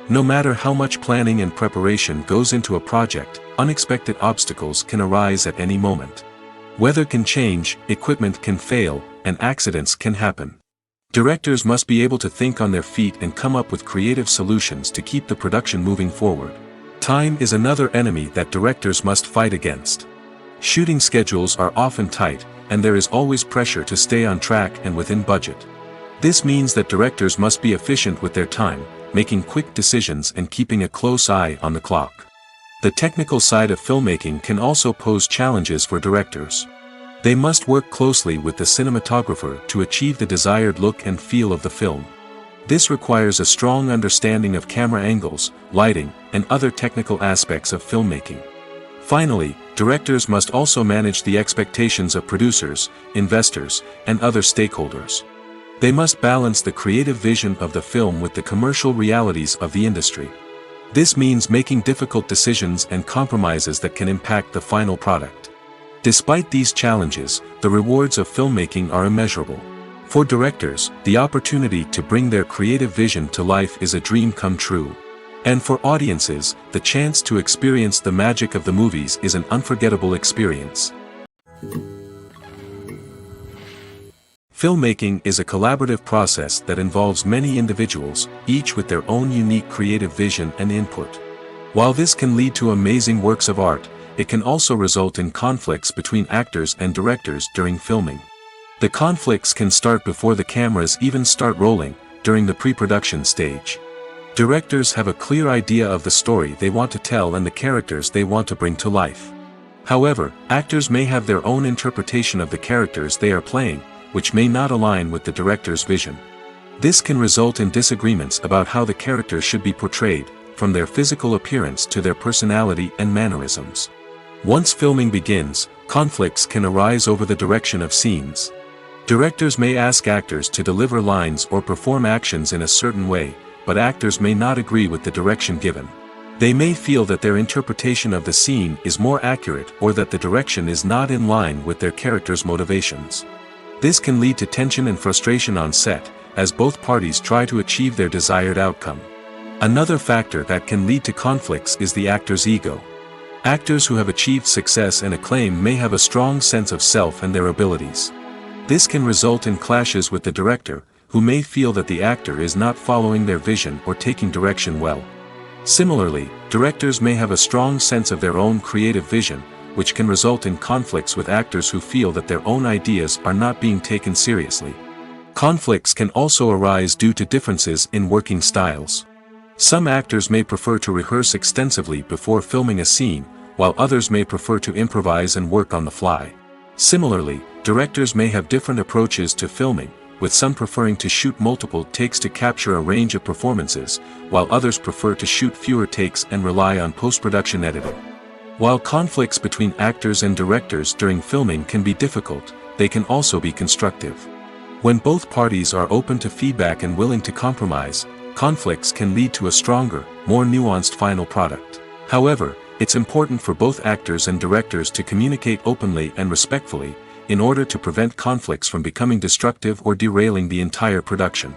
A: No matter how much planning and preparation goes into a project, unexpected obstacles can arise at any moment. Weather can change, equipment can fail, and accidents can happen. Directors must be able to think on their feet and come up with creative solutions to keep the production moving forward. Time is another enemy that directors must fight against. Shooting schedules are often tight, and there is always pressure to stay on track and within budget. This means that directors must be efficient with their time, making quick decisions and keeping a close eye on the clock. The technical side of filmmaking can also pose challenges for directors. They must work closely with the cinematographer to achieve the desired look and feel of the film. This requires a strong understanding of camera angles, lighting, and other technical aspects of filmmaking. Finally, directors must also manage the expectations of producers, investors, and other stakeholders. They must balance the creative vision of the film with the commercial realities of the industry. This means making difficult decisions and compromises that can impact the final product. Despite these challenges, the rewards of filmmaking are immeasurable. For directors, the opportunity to bring their creative vision to life is a dream come true. And for audiences, the chance to experience the magic of the movies is an unforgettable experience. Filmmaking is a collaborative process that involves many individuals, each with their own unique creative vision and input. While this can lead to amazing works of art, it can also result in conflicts between actors and directors during filming. The conflicts can start before the cameras even start rolling, during the pre-production stage. Directors have a clear idea of the story they want to tell and the characters they want to bring to life. However, actors may have their own interpretation of the characters they are playing, which may not align with the director's vision. This can result in disagreements about how the characters should be portrayed, from their physical appearance to their personality and mannerisms. Once filming begins, conflicts can arise over the direction of scenes. Directors may ask actors to deliver lines or perform actions in a certain way, but actors may not agree with the direction given. They may feel that their interpretation of the scene is more accurate or that the direction is not in line with their character's motivations. This can lead to tension and frustration on set, as both parties try to achieve their desired outcome. Another factor that can lead to conflicts is the actor's ego. Actors who have achieved success and acclaim may have a strong sense of self and their abilities. This can result in clashes with the director, who may feel that the actor is not following their vision or taking direction well. Similarly, directors may have a strong sense of their own creative vision, which can result in conflicts with actors who feel that their own ideas are not being taken seriously. Conflicts can also arise due to differences in working styles. Some actors may prefer to rehearse extensively before filming a scene, while others may prefer to improvise and work on the fly. Similarly, directors may have different approaches to filming, with some preferring to shoot multiple takes to capture a range of performances, while others prefer to shoot fewer takes and rely on post-production editing. While conflicts between actors and directors during filming can be difficult, they can also be constructive. When both parties are open to feedback and willing to compromise, conflicts can lead to a stronger, more nuanced final product. However, it's important for both actors and directors to communicate openly and respectfully, in order to prevent conflicts from becoming destructive or derailing the entire production.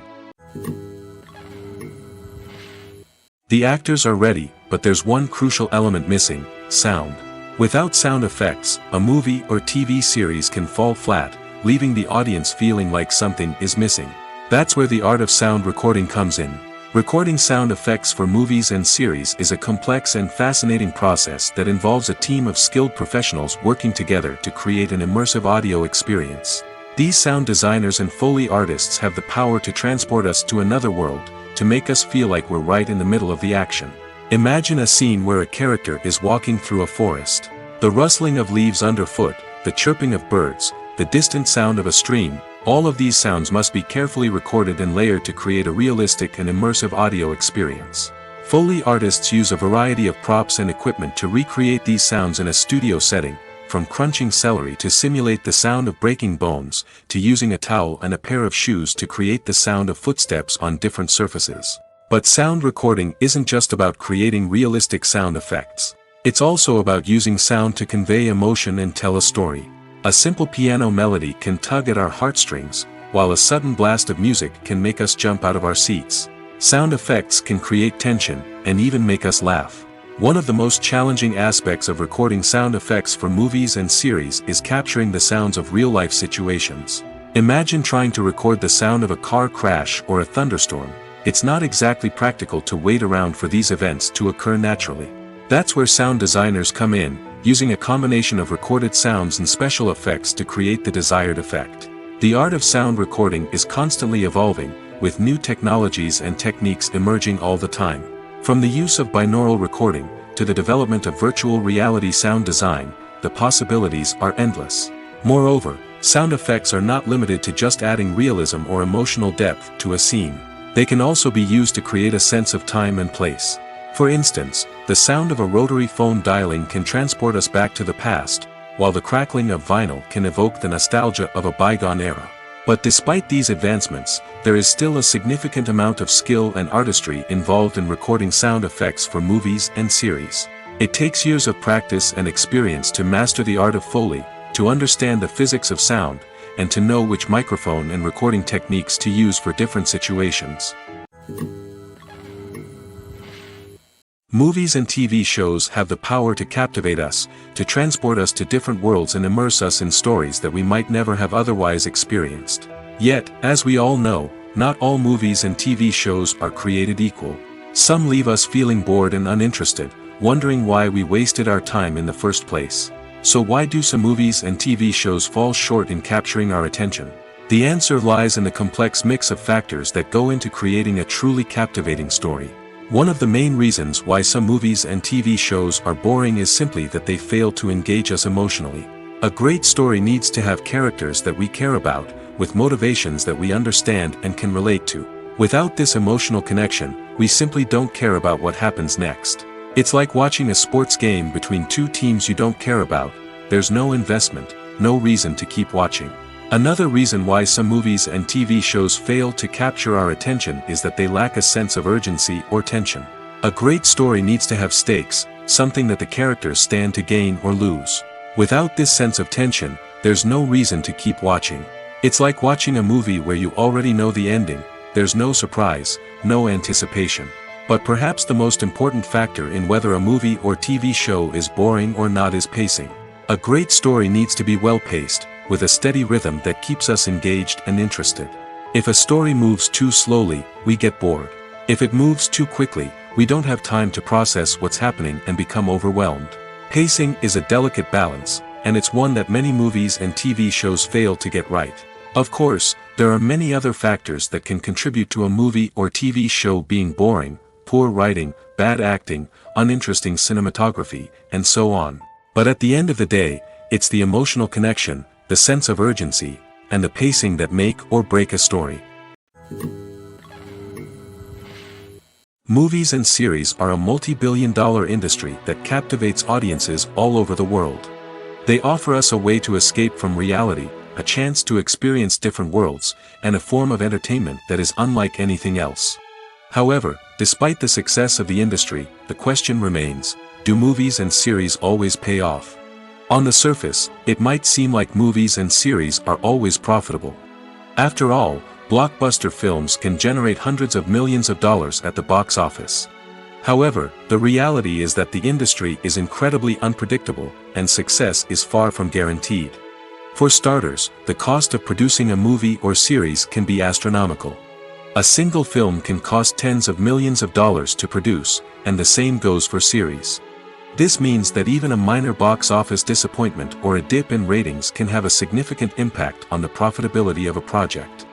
A: The actors are ready, but there's one crucial element missing: sound. Without sound effects, a movie or TV series can fall flat, leaving the audience feeling like something is missing. That's where the art of sound recording comes in. Recording sound effects for movies and series is a complex and fascinating process that involves a team of skilled professionals working together to create an immersive audio experience. These sound designers and Foley artists have the power to transport us to another world, to make us feel like we're right in the middle of the action. Imagine a scene where a character is walking through a forest. The rustling of leaves underfoot, the chirping of birds, the distant sound of a stream, all of these sounds must be carefully recorded and layered to create a realistic and immersive audio experience. Foley artists use a variety of props and equipment to recreate these sounds in a studio setting, from crunching celery to simulate the sound of breaking bones, to using a towel and a pair of shoes to create the sound of footsteps on different surfaces. But sound recording isn't just about creating realistic sound effects. It's also about using sound to convey emotion and tell a story. A simple piano melody can tug at our heartstrings, while a sudden blast of music can make us jump out of our seats. Sound effects can create tension, and even make us laugh. One of the most challenging aspects of recording sound effects for movies and series is capturing the sounds of real-life situations. Imagine trying to record the sound of a car crash or a thunderstorm. It's not exactly practical to wait around for these events to occur naturally. That's where sound designers come in, using a combination of recorded sounds and special effects to create the desired effect. The art of sound recording is constantly evolving, with new technologies and techniques emerging all the time. From the use of binaural recording, to the development of virtual reality sound design, the possibilities are endless. Moreover, sound effects are not limited to just adding realism or emotional depth to a scene. They can also be used to create a sense of time and place. For instance, the sound of a rotary phone dialing can transport us back to the past, while the crackling of vinyl can evoke the nostalgia of a bygone era. But despite these advancements, there is still a significant amount of skill and artistry involved in recording sound effects for movies and series. It takes years of practice and experience to master the art of Foley, to understand the physics of sound, and to know which microphone and recording techniques to use for different situations. Movies and TV shows have the power to captivate us, to transport us to different worlds and immerse us in stories that we might never have otherwise experienced. Yet, as we all know, not all movies and TV shows are created equal. Some leave us feeling bored and uninterested, wondering why we wasted our time in the first place. So why do some movies and TV shows fall short in capturing our attention? The answer lies in the complex mix of factors that go into creating a truly captivating story. One of the main reasons why some movies and TV shows are boring is simply that they fail to engage us emotionally. A great story needs to have characters that we care about, with motivations that we understand and can relate to. Without this emotional connection, we simply don't care about what happens next. It's like watching a sports game between two teams you don't care about. There's no investment, no reason to keep watching. Another reason why some movies and TV shows fail to capture our attention is that they lack a sense of urgency or tension. A great story needs to have stakes, something that the characters stand to gain or lose. Without this sense of tension, there's no reason to keep watching. It's like watching a movie where you already know the ending. There's no surprise, no anticipation. But perhaps the most important factor in whether a movie or TV show is boring or not is pacing. A great story needs to be well-paced, with a steady rhythm that keeps us engaged and interested. If a story moves too slowly, we get bored. If it moves too quickly, we don't have time to process what's happening and become overwhelmed. Pacing is a delicate balance, and it's one that many movies and TV shows fail to get right. Of course, there are many other factors that can contribute to a movie or TV show being boring: poor writing, bad acting, uninteresting cinematography, and so on. But at the end of the day, it's the emotional connection, the sense of urgency, and the pacing that make or break a story. Movies and series are a multi-billion-dollar industry that captivates audiences all over the world. They offer us a way to escape from reality, a chance to experience different worlds, and a form of entertainment that is unlike anything else. However, despite the success of the industry, the question remains: do movies and series always pay off? On the surface, it might seem like movies and series are always profitable. After all, blockbuster films can generate hundreds of millions of dollars at the box office. However, the reality is that the industry is incredibly unpredictable, and success is far from guaranteed. For starters, the cost of producing a movie or series can be astronomical. A single film can cost tens of millions of dollars to produce, and the same goes for series. This means that even a minor box office disappointment or a dip in ratings can have a significant impact on the profitability of a project.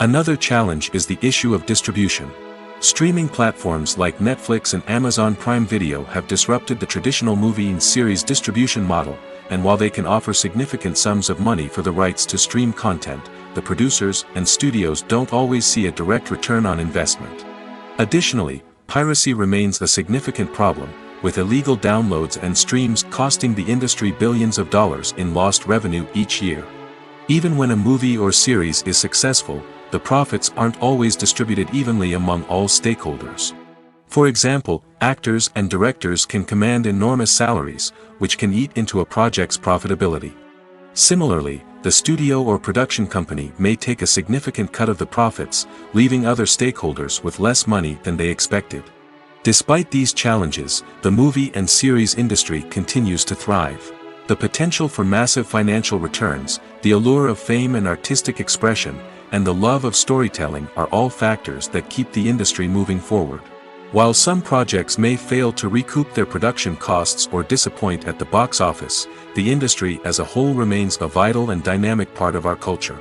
A: Another challenge is the issue of distribution. Streaming platforms like Netflix and Amazon Prime Video have disrupted the traditional movie and series distribution model, and while they can offer significant sums of money for the rights to stream content, the producers and studios don't always see a direct return on investment. Additionally, piracy remains a significant problem, with illegal downloads and streams costing the industry billions of dollars in lost revenue each year. Even when a movie or series is successful, the profits aren't always distributed evenly among all stakeholders. For example, actors and directors can command enormous salaries, which can eat into a project's profitability. Similarly, the studio or production company may take a significant cut of the profits, leaving other stakeholders with less money than they expected. Despite these challenges, the movie and series industry continues to thrive. The potential for massive financial returns, the allure of fame and artistic expression, and the love of storytelling are all factors that keep the industry moving forward. While some projects may fail to recoup their production costs or disappoint at the box office, the industry as a whole remains a vital and dynamic part of our culture.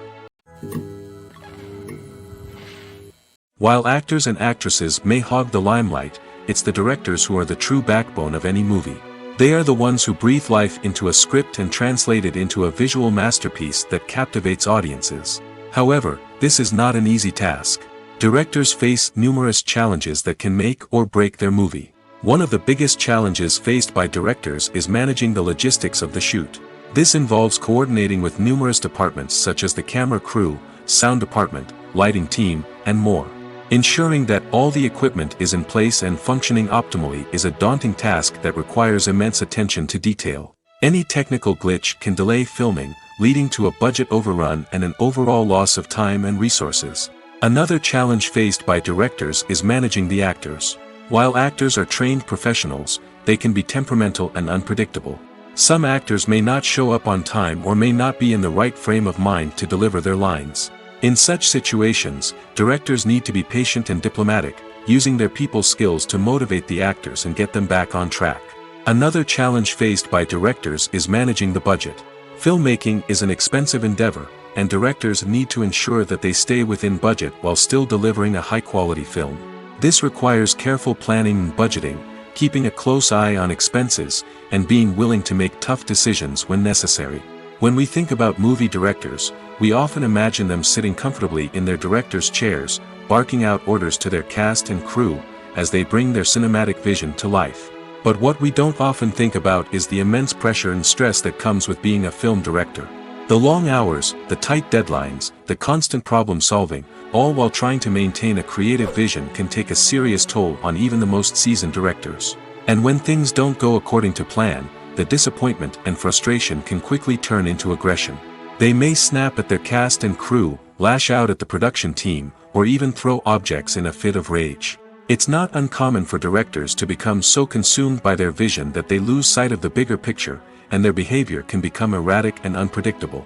A: While actors and actresses may hog the limelight, it's the directors who are the true backbone of any movie. They are the ones who breathe life into a script and translate it into a visual masterpiece that captivates audiences. However, this is not an easy task. Directors face numerous challenges that can make or break their movie. One of the biggest challenges faced by directors is managing the logistics of the shoot. This involves coordinating with numerous departments such as the camera crew, sound department, lighting team, and more. Ensuring that all the equipment is in place and functioning optimally is a daunting task that requires immense attention to detail. Any technical glitch can delay filming, leading to a budget overrun and an overall loss of time and resources. Another challenge faced by directors is managing the actors. While actors are trained professionals, they can be temperamental and unpredictable. Some actors may not show up on time or may not be in the right frame of mind to deliver their lines. In such situations, directors need to be patient and diplomatic, using their people skills to motivate the actors and get them back on track. Another challenge faced by directors is managing the budget. Filmmaking is an expensive endeavor, and directors need to ensure that they stay within budget while still delivering a high-quality film. This requires careful planning and budgeting, keeping a close eye on expenses, and being willing to make tough decisions when necessary. When we think about movie directors, we often imagine them sitting comfortably in their director's chairs, barking out orders to their cast and crew, as they bring their cinematic vision to life. But what we don't often think about is the immense pressure and stress that comes with being a film director. The long hours, the tight deadlines, the constant problem solving, all while trying to maintain a creative vision can take a serious toll on even the most seasoned directors. And when things don't go according to plan, the disappointment and frustration can quickly turn into aggression. They may snap at their cast and crew, lash out at the production team, or even throw objects in a fit of rage. It's not uncommon for directors to become so consumed by their vision that they lose sight of the bigger picture, and their behavior can become erratic and unpredictable.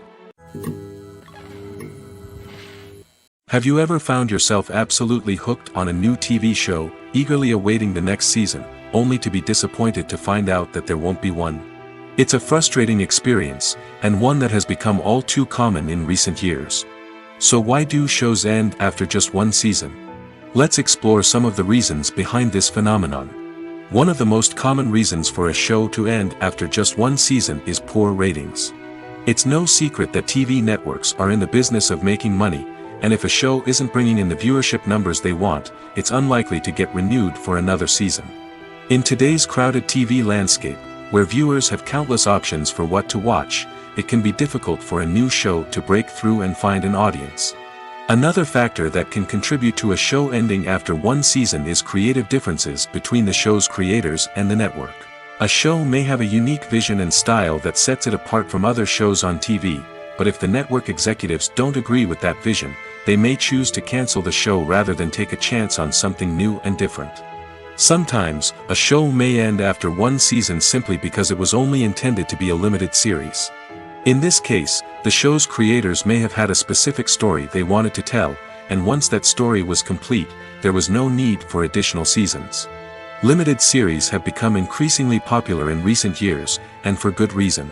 A: Have you ever found yourself absolutely hooked on a new TV show, eagerly awaiting the next season, only to be disappointed to find out that there won't be one? It's a frustrating experience, and one that has become all too common in recent years. So why do shows end after just one season? Let's explore some of the reasons behind this phenomenon. One of the most common reasons for a show to end after just one season is poor ratings. It's no secret that TV networks are in the business of making money, and if a show isn't bringing in the viewership numbers they want, it's unlikely to get renewed for another season. In today's crowded TV landscape, where viewers have countless options for what to watch, it can be difficult for a new show to break through and find an audience. Another factor that can contribute to a show ending after one season is creative differences between the show's creators and the network. A show may have a unique vision and style that sets it apart from other shows on TV, but if the network executives don't agree with that vision, they may choose to cancel the show rather than take a chance on something new and different. Sometimes, a show may end after one season simply because it was only intended to be a limited series. In this case, the show's creators may have had a specific story they wanted to tell, and once that story was complete, there was no need for additional seasons. Limited series have become increasingly popular in recent years, and for good reason.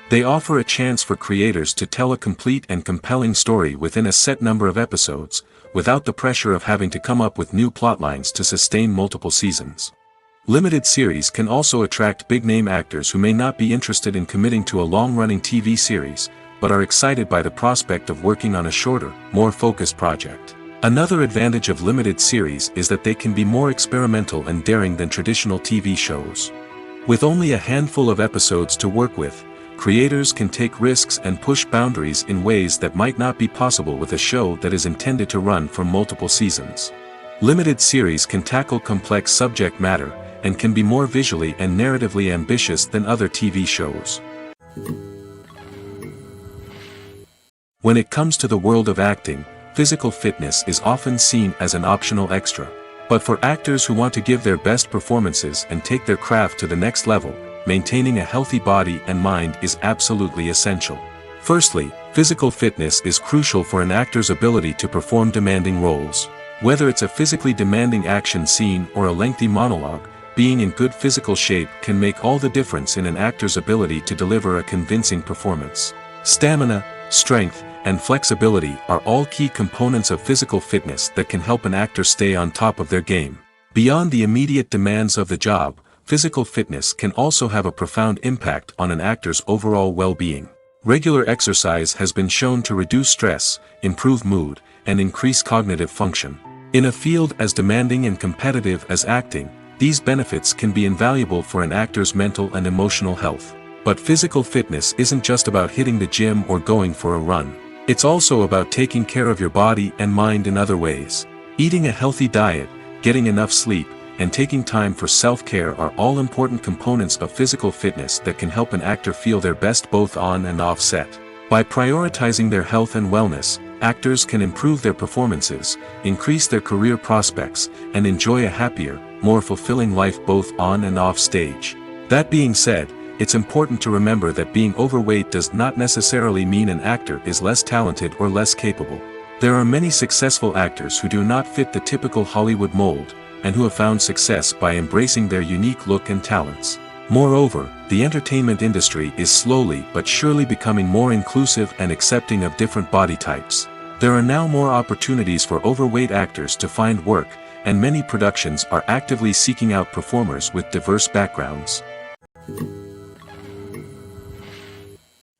A: They offer a chance for creators to tell a complete and compelling story within a set number of episodes, without the pressure of having to come up with new plotlines to sustain multiple seasons. Limited series can also attract big-name actors who may not be interested in committing to a long-running TV series, but are excited by the prospect of working on a shorter, more focused project. Another advantage of limited series is that they can be more experimental and daring than traditional TV shows. With only a handful of episodes to work with, creators can take risks and push boundaries in ways that might not be possible with a show that is intended to run for multiple seasons. Limited series can tackle complex subject matter, and can be more visually and narratively ambitious than other TV shows. When it comes to the world of acting, physical fitness is often seen as an optional extra. But for actors who want to give their best performances and take their craft to the next level, maintaining a healthy body and mind is absolutely essential. Firstly, physical fitness is crucial for an actor's ability to perform demanding roles. Whether it's a physically demanding action scene or a lengthy monologue, being in good physical shape can make all the difference in an actor's ability to deliver a convincing performance. Stamina, strength, and flexibility are all key components of physical fitness that can help an actor stay on top of their game. Beyond the immediate demands of the job, physical fitness can also have a profound impact on an actor's overall well-being. Regular exercise has been shown to reduce stress, improve mood, and increase cognitive function. In a field as demanding and competitive as acting, these benefits can be invaluable for an actor's mental and emotional health. But physical fitness isn't just about hitting the gym or going for a run. It's also about taking care of your body and mind in other ways. Eating a healthy diet, getting enough sleep, and taking time for self-care are all important components of physical fitness that can help an actor feel their best both on and off set. By prioritizing their health and wellness, actors can improve their performances, increase their career prospects, and enjoy a happier, more fulfilling life both on and off stage. That being said, it's important to remember that being overweight does not necessarily mean an actor is less talented or less capable. There are many successful actors who do not fit the typical Hollywood mold, and who have found success by embracing their unique look and talents. Moreover, the entertainment industry is slowly but surely becoming more inclusive and accepting of different body types. There are now more opportunities for overweight actors to find work, and many productions are actively seeking out performers with diverse backgrounds.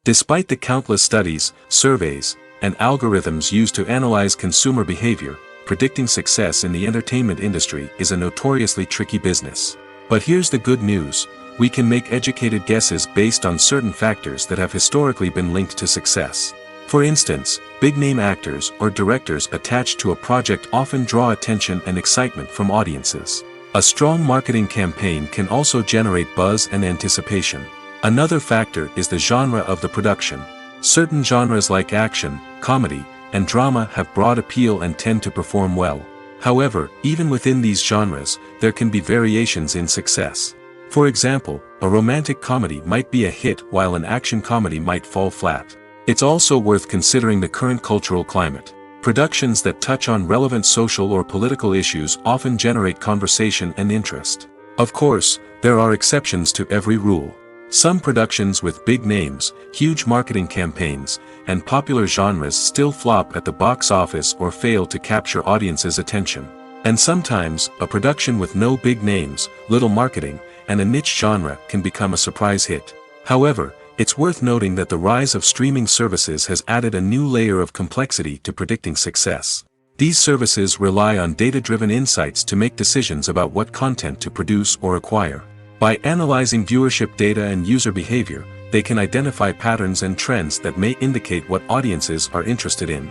A: Despite the countless studies, surveys, and algorithms used to analyze consumer behavior, predicting success in the entertainment industry is a notoriously tricky business. But here's the good news: we can make educated guesses based on certain factors that have historically been linked to success. For instance, big-name actors or directors attached to a project often draw attention and excitement from audiences. A strong marketing campaign can also generate buzz and anticipation. Another factor is the genre of the production. Certain genres like action, comedy, and drama have broad appeal and tend to perform well. However, even within these genres, there can be variations in success. For example, a romantic comedy might be a hit while an action comedy might fall flat. It's also worth considering the current cultural climate. Productions that touch on relevant social or political issues often generate conversation and interest. Of course, there are exceptions to every rule. Some productions with big names, huge marketing campaigns, and popular genres still flop at the box office or fail to capture audiences' attention. And sometimes, a production with no big names, little marketing, and a niche genre can become a surprise hit. However, it's worth noting that the rise of streaming services has added a new layer of complexity to predicting success. These services rely on data-driven insights to make decisions about what content to produce or acquire. By analyzing viewership data and user behavior, they can identify patterns and trends that may indicate what audiences are interested in.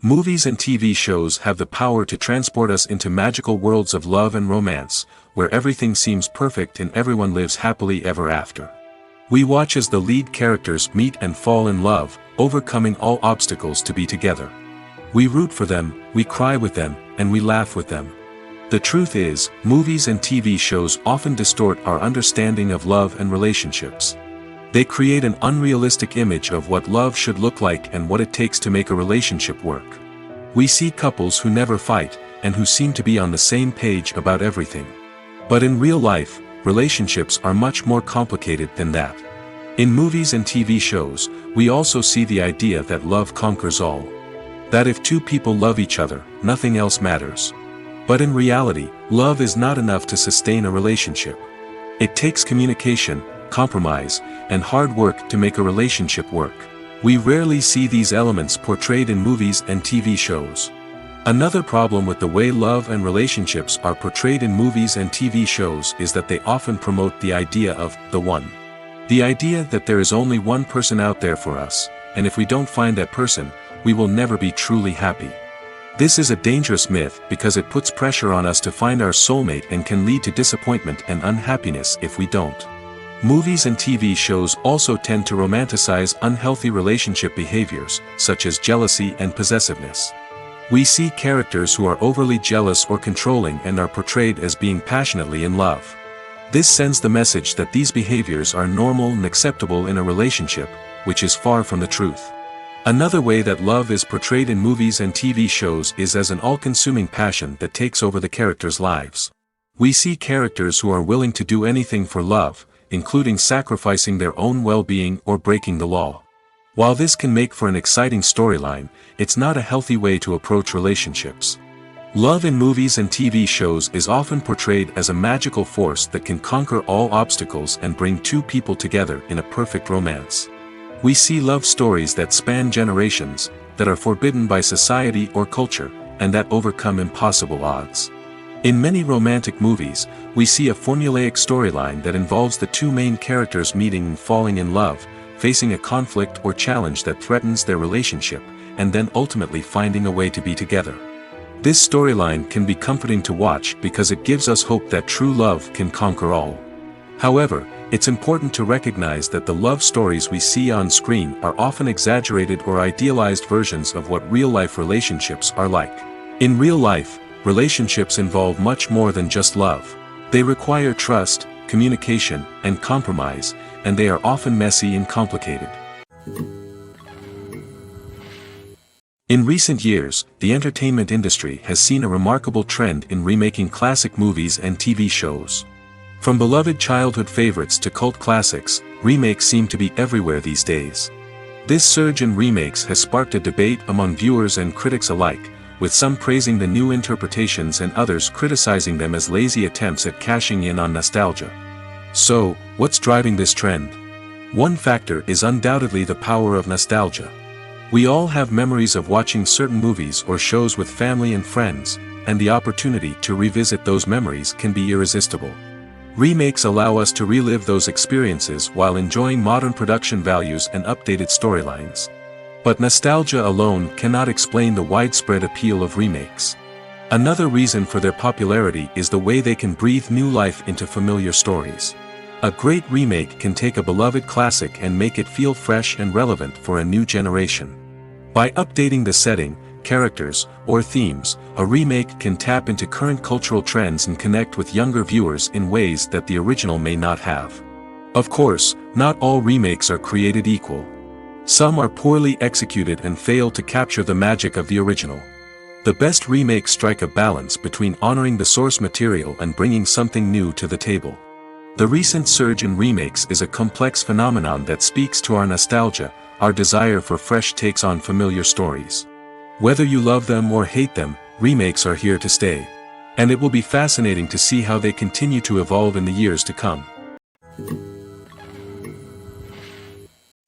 A: Movies and TV shows have the power to transport us into magical worlds of love and romance, where everything seems perfect and everyone lives happily ever after. We watch as the lead characters meet and fall in love, overcoming all obstacles to be together. We root for them, we cry with them, and we laugh with them. The truth is, movies and TV shows often distort our understanding of love and relationships. They create an unrealistic image of what love should look like and what it takes to make a relationship work. We see couples who never fight, and who seem to be on the same page about everything. But in real life, relationships are much more complicated than that. In movies and TV shows, we also see the idea that love conquers all. That if two people love each other, nothing else matters. But in reality, love is not enough to sustain a relationship. It takes communication, compromise, and hard work to make a relationship work. We rarely see these elements portrayed in movies and TV shows. Another problem with the way love and relationships are portrayed in movies and TV shows is that they often promote the idea of the one. The idea that there is only one person out there for us, and if we don't find that person, we will never be truly happy. This is a dangerous myth because it puts pressure on us to find our soulmate and can lead to disappointment and unhappiness if we don't. Movies and TV shows also tend to romanticize unhealthy relationship behaviors, such as jealousy and possessiveness. We see characters who are overly jealous or controlling and are portrayed as being passionately in love. This sends the message that these behaviors are normal and acceptable in a relationship, which is far from the truth. Another way that love is portrayed in movies and TV shows is as an all-consuming passion that takes over the characters' lives. We see characters who are willing to do anything for love, including sacrificing their own well-being or breaking the law. While this can make for an exciting storyline, it's not a healthy way to approach relationships. Love in movies and TV shows is often portrayed as a magical force that can conquer all obstacles and bring two people together in a perfect romance. We see love stories that span generations, that are forbidden by society or culture, and that overcome impossible odds. In many romantic movies, we see a formulaic storyline that involves the two main characters meeting and falling in love, facing a conflict or challenge that threatens their relationship, and then ultimately finding a way to be together. This storyline can be comforting to watch because it gives us hope that true love can conquer all. However, it's important to recognize that the love stories we see on screen are often exaggerated or idealized versions of what real-life relationships are like. In real life, relationships involve much more than just love. They require trust, communication, and compromise, and they are often messy and complicated. In recent years, the entertainment industry has seen a remarkable trend in remaking classic movies and TV shows. From beloved childhood favorites to cult classics, remakes seem to be everywhere these days. This surge in remakes has sparked a debate among viewers and critics alike, with some praising the new interpretations and others criticizing them as lazy attempts at cashing in on nostalgia. So, what's driving this trend? One factor is undoubtedly the power of nostalgia. We all have memories of watching certain movies or shows with family and friends, and the opportunity to revisit those memories can be irresistible. Remakes allow us to relive those experiences while enjoying modern production values and updated storylines. But nostalgia alone cannot explain the widespread appeal of remakes. Another reason for their popularity is the way they can breathe new life into familiar stories. A great remake can take a beloved classic and make it feel fresh and relevant for a new generation. By updating the setting, characters, or themes, a remake can tap into current cultural trends and connect with younger viewers in ways that the original may not have. Of course, not all remakes are created equal. Some are poorly executed and fail to capture the magic of the original. The best remakes strike a balance between honoring the source material and bringing something new to the table. The recent surge in remakes is a complex phenomenon that speaks to our nostalgia, our desire for fresh takes on familiar stories. Whether you love them or hate them, remakes are here to stay. And it will be fascinating to see how they continue to evolve in the years to come.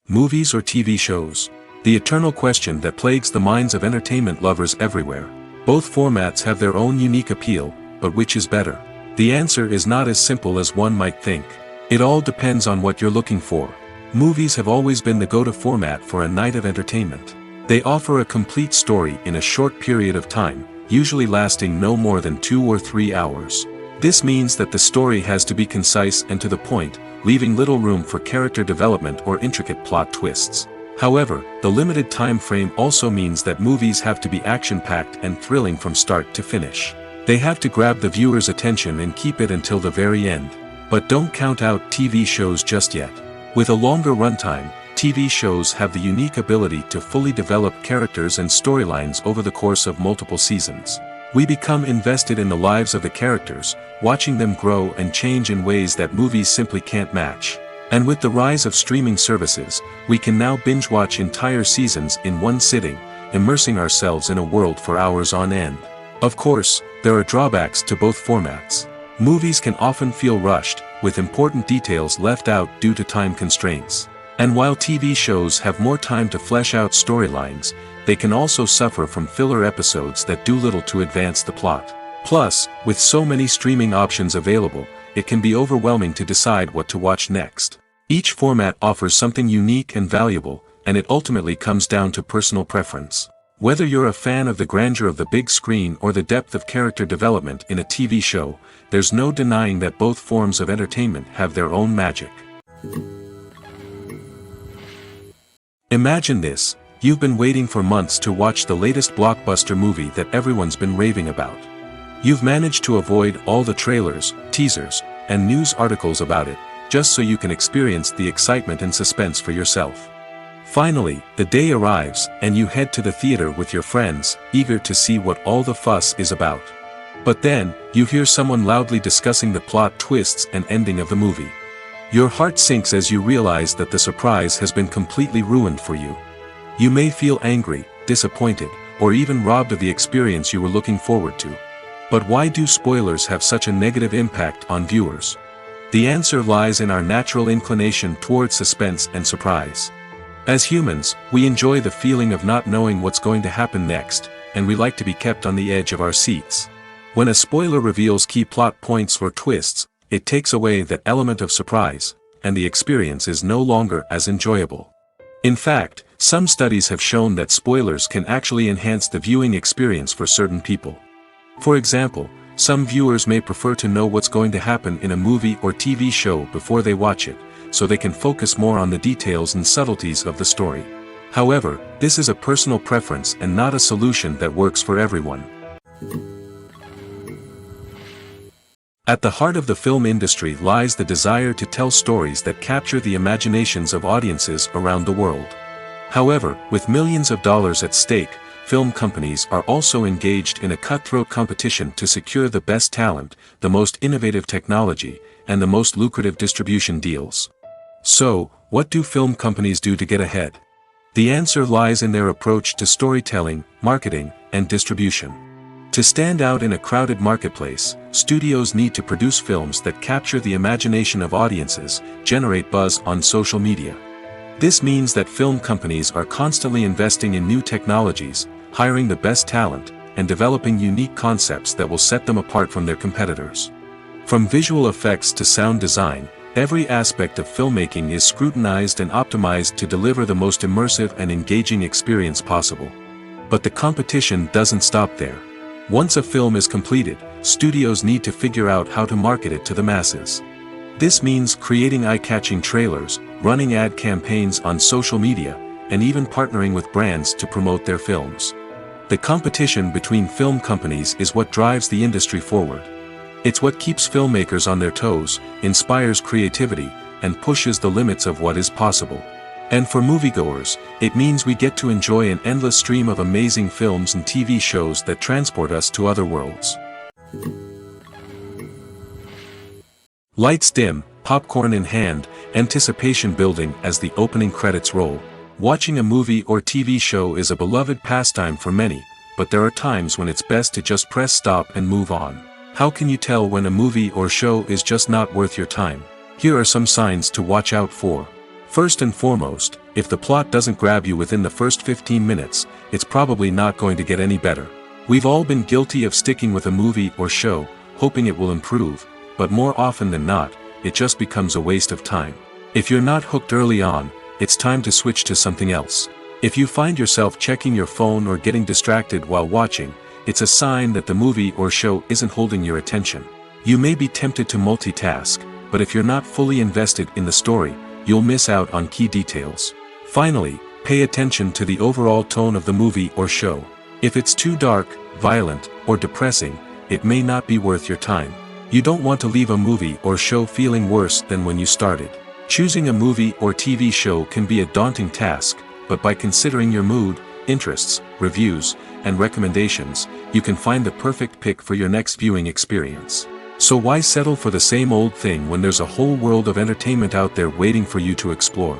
A: Movies or TV shows? The eternal question that plagues the minds of entertainment lovers everywhere. Both formats have their own unique appeal, but which is better? The answer is not as simple as one might think. It all depends on what you're looking for. Movies have always been the go-to format for a night of entertainment. They offer a complete story in a short period of time, usually lasting no more than 2 or 3 hours. This means that the story has to be concise and to the point, leaving little room for character development or intricate plot twists. However, the limited time frame also means that movies have to be action-packed and thrilling from start to finish. They have to grab the viewer's attention and keep it until the very end. But don't count out TV shows just yet. With a longer runtime, TV shows have the unique ability to fully develop characters and storylines over the course of multiple seasons. We become invested in the lives of the characters, watching them grow and change in ways that movies simply can't match. And with the rise of streaming services, we can now binge-watch entire seasons in one sitting, immersing ourselves in a world for hours on end. Of course, there are drawbacks to both formats. Movies can often feel rushed, with important details left out due to time constraints. And while TV shows have more time to flesh out storylines, they can also suffer from filler episodes that do little to advance the plot. Plus, with so many streaming options available, it can be overwhelming to decide what to watch next. Each format offers something unique and valuable, and it ultimately comes down to personal preference. Whether you're a fan of the grandeur of the big screen or the depth of character development in a TV show, there's no denying that both forms of entertainment have their own magic. Imagine this: you've been waiting for months to watch the latest blockbuster movie that everyone's been raving about. You've managed to avoid all the trailers, teasers, and news articles about it, just so you can experience the excitement and suspense for yourself. Finally, the day arrives, and you head to the theater with your friends, eager to see what all the fuss is about. But then, you hear someone loudly discussing the plot twists and ending of the movie. Your heart sinks as you realize that the surprise has been completely ruined for you. You may feel angry, disappointed, or even robbed of the experience you were looking forward to. But why do spoilers have such a negative impact on viewers? The answer lies in our natural inclination toward suspense and surprise. As humans, we enjoy the feeling of not knowing what's going to happen next, and we like to be kept on the edge of our seats. When a spoiler reveals key plot points or twists, it takes away that element of surprise, and the experience is no longer as enjoyable. In fact, some studies have shown that spoilers can actually enhance the viewing experience for certain people. For example, some viewers may prefer to know what's going to happen in a movie or TV show before they watch it, so they can focus more on the details and subtleties of the story. However, this is a personal preference and not a solution that works for everyone. At the heart of the film industry lies the desire to tell stories that capture the imaginations of audiences around the world. However, with millions of dollars at stake, film companies are also engaged in a cutthroat competition to secure the best talent, the most innovative technology, and the most lucrative distribution deals. So, what do film companies do to get ahead? The answer lies in their approach to storytelling, marketing, and distribution. To stand out in a crowded marketplace, studios need to produce films that capture the imagination of audiences, generate buzz on social media. This means that film companies are constantly investing in new technologies, hiring the best talent, and developing unique concepts that will set them apart from their competitors. From visual effects to sound design, every aspect of filmmaking is scrutinized and optimized to deliver the most immersive and engaging experience possible. But the competition doesn't stop there. Once a film is completed, studios need to figure out how to market it to the masses. This means creating eye-catching trailers, running ad campaigns on social media, and even partnering with brands to promote their films. The competition between film companies is what drives the industry forward. It's what keeps filmmakers on their toes, inspires creativity, and pushes the limits of what is possible. And for moviegoers, it means we get to enjoy an endless stream of amazing films and TV shows that transport us to other worlds. Lights dim, popcorn in hand, anticipation building as the opening credits roll. Watching a movie or TV show is a beloved pastime for many, but there are times when it's best to just press stop and move on. How can you tell when a movie or show is just not worth your time? Here are some signs to watch out for. First and foremost, if the plot doesn't grab you within the first 15 minutes, it's probably not going to get any better. We've all been guilty of sticking with a movie or show, hoping it will improve, but more often than not, it just becomes a waste of time. If you're not hooked early on, it's time to switch to something else. If you find yourself checking your phone or getting distracted while watching, it's a sign that the movie or show isn't holding your attention. You may be tempted to multitask, but if you're not fully invested in the story, you'll miss out on key details. Finally, pay attention to the overall tone of the movie or show. If it's too dark, violent, or depressing, it may not be worth your time. You don't want to leave a movie or show feeling worse than when you started. Choosing a movie or TV show can be a daunting task, but by considering your mood, interests, reviews, and recommendations, you can find the perfect pick for your next viewing experience. So why settle for the same old thing when there's a whole world of entertainment out there waiting for you to explore?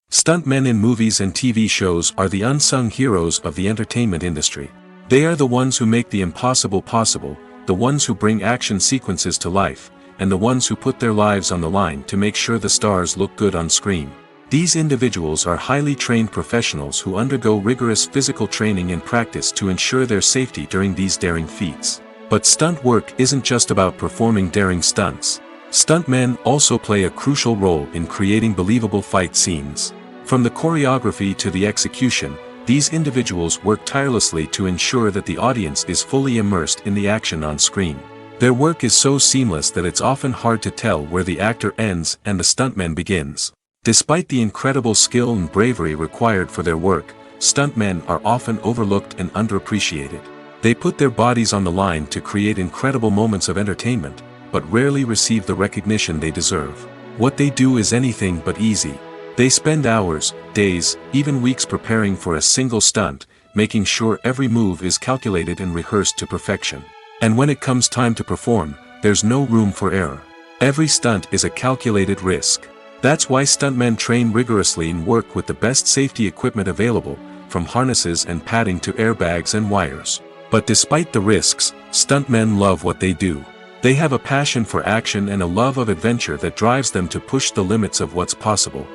A: Stuntmen in movies and TV shows are the unsung heroes of the entertainment industry. They are the ones who make the impossible possible, the ones who bring action sequences to life, and the ones who put their lives on the line to make sure the stars look good on screen. These individuals are highly trained professionals who undergo rigorous physical training and practice to ensure their safety during these daring feats. But stunt work isn't just about performing daring stunts. Stuntmen also play a crucial role in creating believable fight scenes. From the choreography to the execution, these individuals work tirelessly to ensure that the audience is fully immersed in the action on screen. Their work is so seamless that it's often hard to tell where the actor ends and the stuntman begins. Despite the incredible skill and bravery required for their work, stuntmen are often overlooked and underappreciated. They put their bodies on the line to create incredible moments of entertainment, but rarely receive the recognition they deserve. What they do is anything but easy. They spend hours, days, even weeks preparing for a single stunt, making sure every move is calculated and rehearsed to perfection. And when it comes time to perform, there's no room for error. Every stunt is a calculated risk. That's why stuntmen train rigorously and work with the best safety equipment available, from harnesses and padding to airbags and wires. But despite the risks, stuntmen love what they do. They have a passion for action and a love of adventure that drives them to push the limits of what's possible.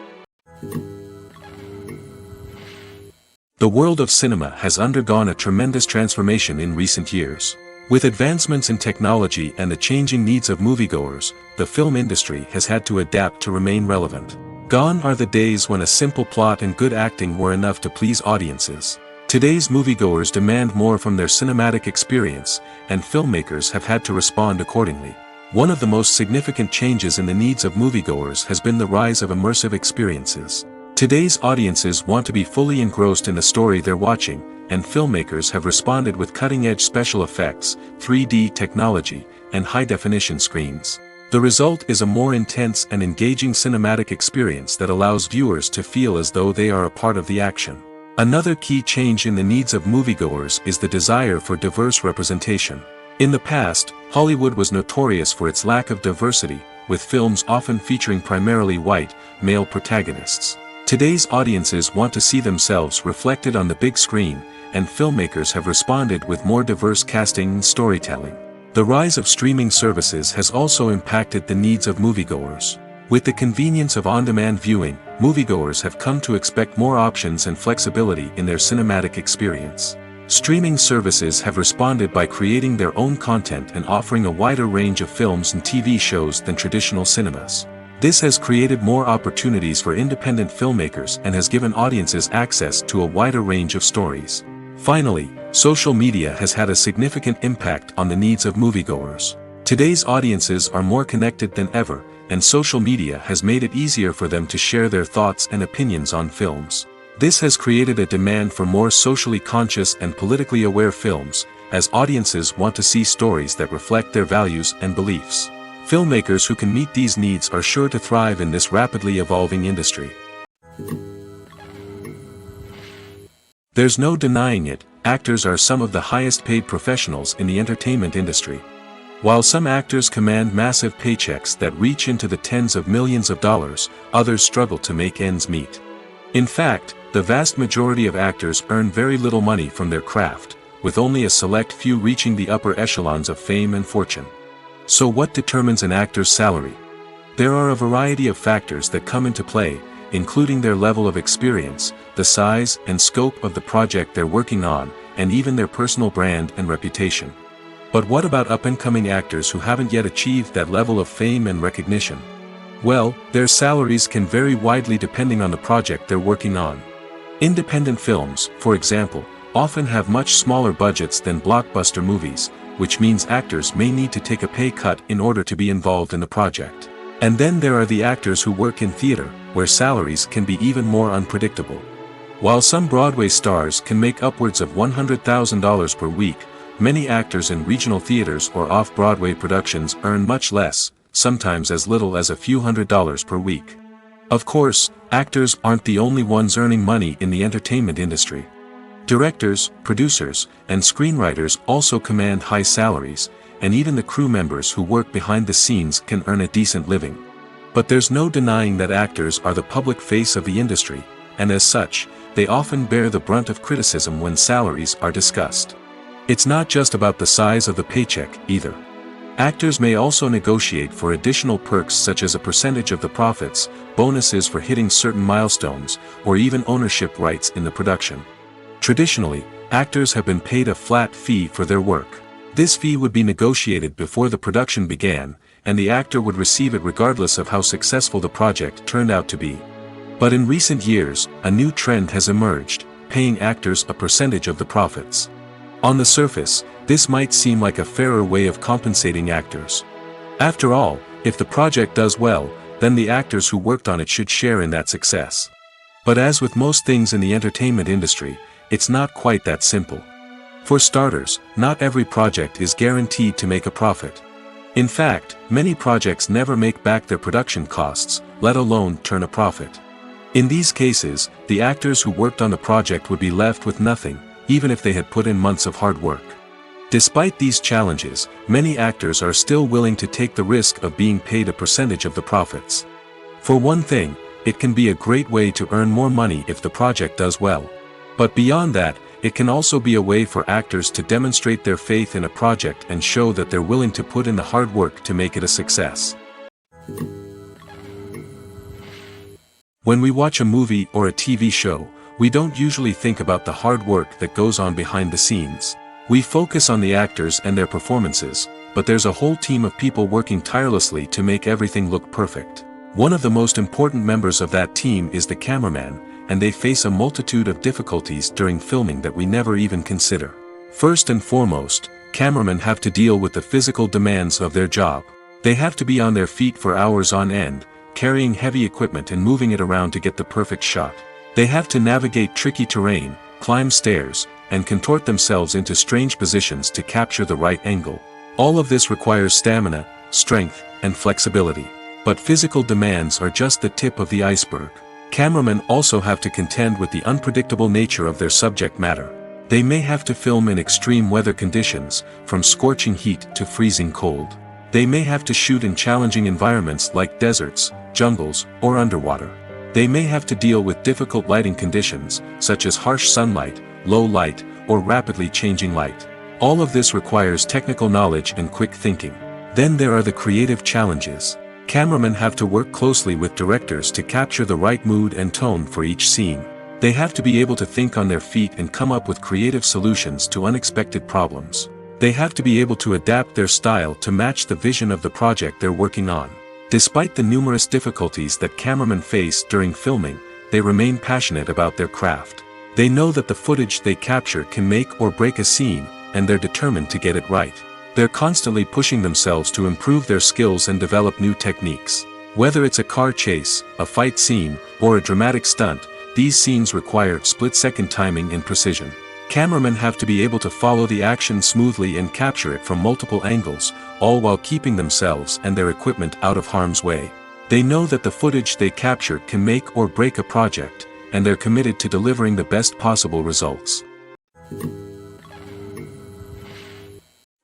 A: The world of cinema has undergone a tremendous transformation in recent years. With advancements in technology and the changing needs of moviegoers, the film industry has had to adapt to remain relevant. Gone are the days when a simple plot and good acting were enough to please audiences. Today's moviegoers demand more from their cinematic experience, and filmmakers have had to respond accordingly. One of the most significant changes in the needs of moviegoers has been the rise of immersive experiences. Today's audiences want to be fully engrossed in the story they're watching, and filmmakers have responded with cutting-edge special effects, 3D technology, and high-definition screens. The result is a more intense and engaging cinematic experience that allows viewers to feel as though they are a part of the action. Another key change in the needs of moviegoers is the desire for diverse representation. In the past, Hollywood was notorious for its lack of diversity, with films often featuring primarily white, male protagonists. Today's audiences want to see themselves reflected on the big screen, and filmmakers have responded with more diverse casting and storytelling. The rise of streaming services has also impacted the needs of moviegoers. With the convenience of on-demand viewing, moviegoers have come to expect more options and flexibility in their cinematic experience. Streaming services have responded by creating their own content and offering a wider range of films and TV shows than traditional cinemas. This has created more opportunities for independent filmmakers and has given audiences access to a wider range of stories. Finally, social media has had a significant impact on the needs of moviegoers. Today's audiences are more connected than ever, and social media has made it easier for them to share their thoughts and opinions on films. This has created a demand for more socially conscious and politically aware films, as audiences want to see stories that reflect their values and beliefs. Filmmakers who can meet these needs are sure to thrive in this rapidly evolving industry. There's no denying it, actors are some of the highest paid professionals in the entertainment industry. While some actors command massive paychecks that reach into the tens of millions of dollars, others struggle to make ends meet. In fact, the vast majority of actors earn very little money from their craft, with only a select few reaching the upper echelons of fame and fortune. So what determines an actor's salary? There are a variety of factors that come into play, including their level of experience, the size and scope of the project they're working on, and even their personal brand and reputation. But what about up-and-coming actors who haven't yet achieved that level of fame and recognition? Well, their salaries can vary widely depending on the project they're working on. Independent films, for example, often have much smaller budgets than blockbuster movies, which means actors may need to take a pay cut in order to be involved in the project. And then there are the actors who work in theater, where salaries can be even more unpredictable. While some Broadway stars can make upwards of $100,000 per week, many actors in regional theaters or off-Broadway productions earn much less, sometimes as little as a few $100s per week. Of course, actors aren't the only ones earning money in the entertainment industry. Directors, producers, and screenwriters also command high salaries, and even the crew members who work behind the scenes can earn a decent living. But there's no denying that actors are the public face of the industry, and as such, they often bear the brunt of criticism when salaries are discussed. It's not just about the size of the paycheck, either. Actors may also negotiate for additional perks such as a percentage of the profits, bonuses for hitting certain milestones, or even ownership rights in the production. Traditionally, actors have been paid a flat fee for their work. This fee would be negotiated before the production began, and the actor would receive it regardless of how successful the project turned out to be. But in recent years, a new trend has emerged, paying actors a percentage of the profits. On the surface, this might seem like a fairer way of compensating actors. After all, if the project does well, then the actors who worked on it should share in that success. But as with most things in the entertainment industry, it's not quite that simple. For starters, not every project is guaranteed to make a profit. In fact, many projects never make back their production costs, let alone turn a profit. In these cases, the actors who worked on the project would be left with nothing, even if they had put in months of hard work. Despite these challenges, many actors are still willing to take the risk of being paid a percentage of the profits. For one thing, it can be a great way to earn more money if the project does well. But beyond that, it can also be a way for actors to demonstrate their faith in a project and show that they're willing to put in the hard work to make it a success. When we watch a movie or a TV show, we don't usually think about the hard work that goes on behind the scenes. We focus on the actors and their performances, but there's a whole team of people working tirelessly to make everything look perfect. One of the most important members of that team is the cameraman, and they face a multitude of difficulties during filming that we never even consider. First and foremost, cameramen have to deal with the physical demands of their job. They have to be on their feet for hours on end, carrying heavy equipment and moving it around to get the perfect shot. They have to navigate tricky terrain, climb stairs, and contort themselves into strange positions to capture the right angle. All of this requires stamina, strength, and flexibility. But physical demands are just the tip of the iceberg. Cameramen also have to contend with the unpredictable nature of their subject matter. They may have to film in extreme weather conditions, from scorching heat to freezing cold. They may have to shoot in challenging environments like deserts, jungles, or underwater. They may have to deal with difficult lighting conditions, such as harsh sunlight, low light, or rapidly changing light. All of this requires technical knowledge and quick thinking. Then there are the creative challenges. Cameramen have to work closely with directors to capture the right mood and tone for each scene. They have to be able to think on their feet and come up with creative solutions to unexpected problems. They have to be able to adapt their style to match the vision of the project they're working on. Despite the numerous difficulties that cameramen face during filming, they remain passionate about their craft. They know that the footage they capture can make or break a scene, and they're determined to get it right. They're constantly pushing themselves to improve their skills and develop new techniques. Whether it's a car chase, a fight scene, or a dramatic stunt, these scenes require split-second timing and precision. Cameramen have to be able to follow the action smoothly and capture it from multiple angles, all while keeping themselves and their equipment out of harm's way. They know that the footage they capture can make or break a project, and they're committed to delivering the best possible results.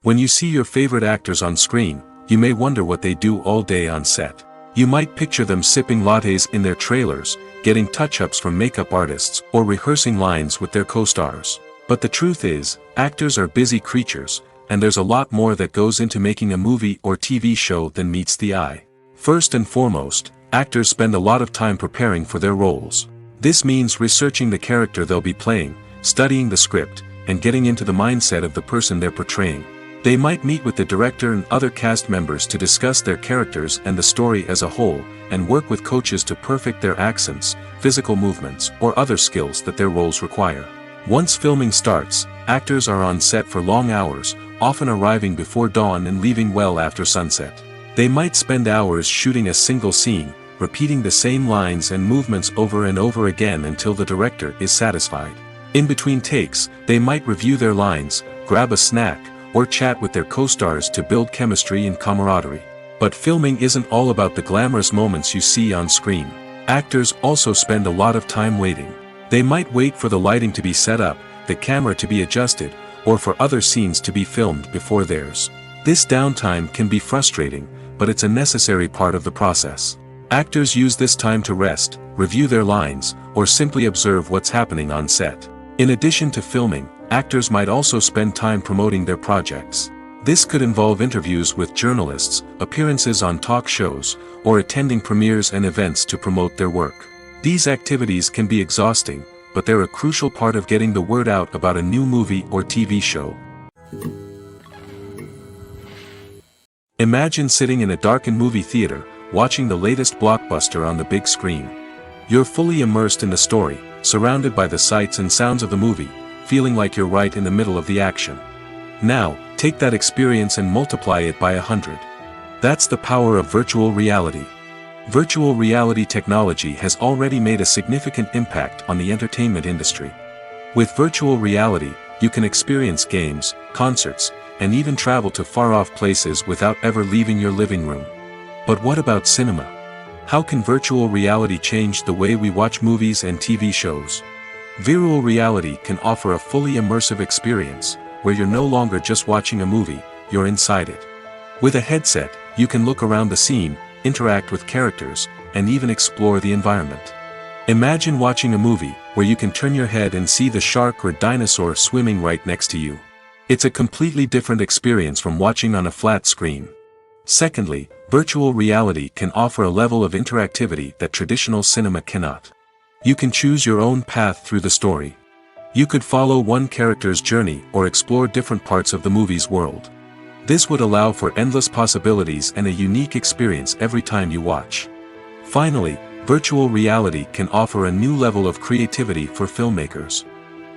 A: When you see your favorite actors on screen, you may wonder what they do all day on set. You might picture them sipping lattes in their trailers, getting touch-ups from makeup artists, or rehearsing lines with their co-stars. But the truth is, actors are busy creatures, and there's a lot more that goes into making a movie or TV show than meets the eye. First and foremost, actors spend a lot of time preparing for their roles. This means researching the character they'll be playing, studying the script, and getting into the mindset of the person they're portraying. They might meet with the director and other cast members to discuss their characters and the story as a whole, and work with coaches to perfect their accents, physical movements, or other skills that their roles require. Once filming starts, actors are on set for long hours, often arriving before dawn and leaving well after sunset. They might spend hours shooting a single scene, repeating the same lines and movements over and over again until the director is satisfied. In between takes, they might review their lines, grab a snack, or chat with their co-stars to build chemistry and camaraderie. But filming isn't all about the glamorous moments you see on screen. Actors also spend a lot of time waiting. They might wait for the lighting to be set up, the camera to be adjusted, or for other scenes to be filmed before theirs. This downtime can be frustrating, but it's a necessary part of the process. Actors use this time to rest, review their lines, or simply observe what's happening on set. In addition to filming, actors might also spend time promoting their projects. This could involve interviews with journalists, appearances on talk shows, or attending premieres and events to promote their work. These activities can be exhausting, but they're a crucial part of getting the word out about a new movie or TV show. Imagine sitting in a darkened movie theater, watching the latest blockbuster on the big screen. You're fully immersed in the story, surrounded by the sights and sounds of the movie, feeling like you're right in the middle of the action. Now, take that experience and multiply it by 100. That's the power of virtual reality. Virtual reality technology has already made a significant impact on the entertainment industry. With virtual reality, you can experience games, concerts, and even travel to far-off places without ever leaving your living room. But what about cinema? How can virtual reality change the way we watch movies and TV shows? Virtual reality can offer a fully immersive experience, where you're no longer just watching a movie, you're inside it. With a headset, you can look around the scene, interact with characters, and even explore the environment. Imagine watching a movie where you can turn your head and see the shark or dinosaur swimming right next to you. It's a completely different experience from watching on a flat screen. Secondly, virtual reality can offer a level of interactivity that traditional cinema cannot. You can choose your own path through the story. You could follow one character's journey or explore different parts of the movie's world. This would allow for endless possibilities and a unique experience every time you watch. Finally, virtual reality can offer a new level of creativity for filmmakers.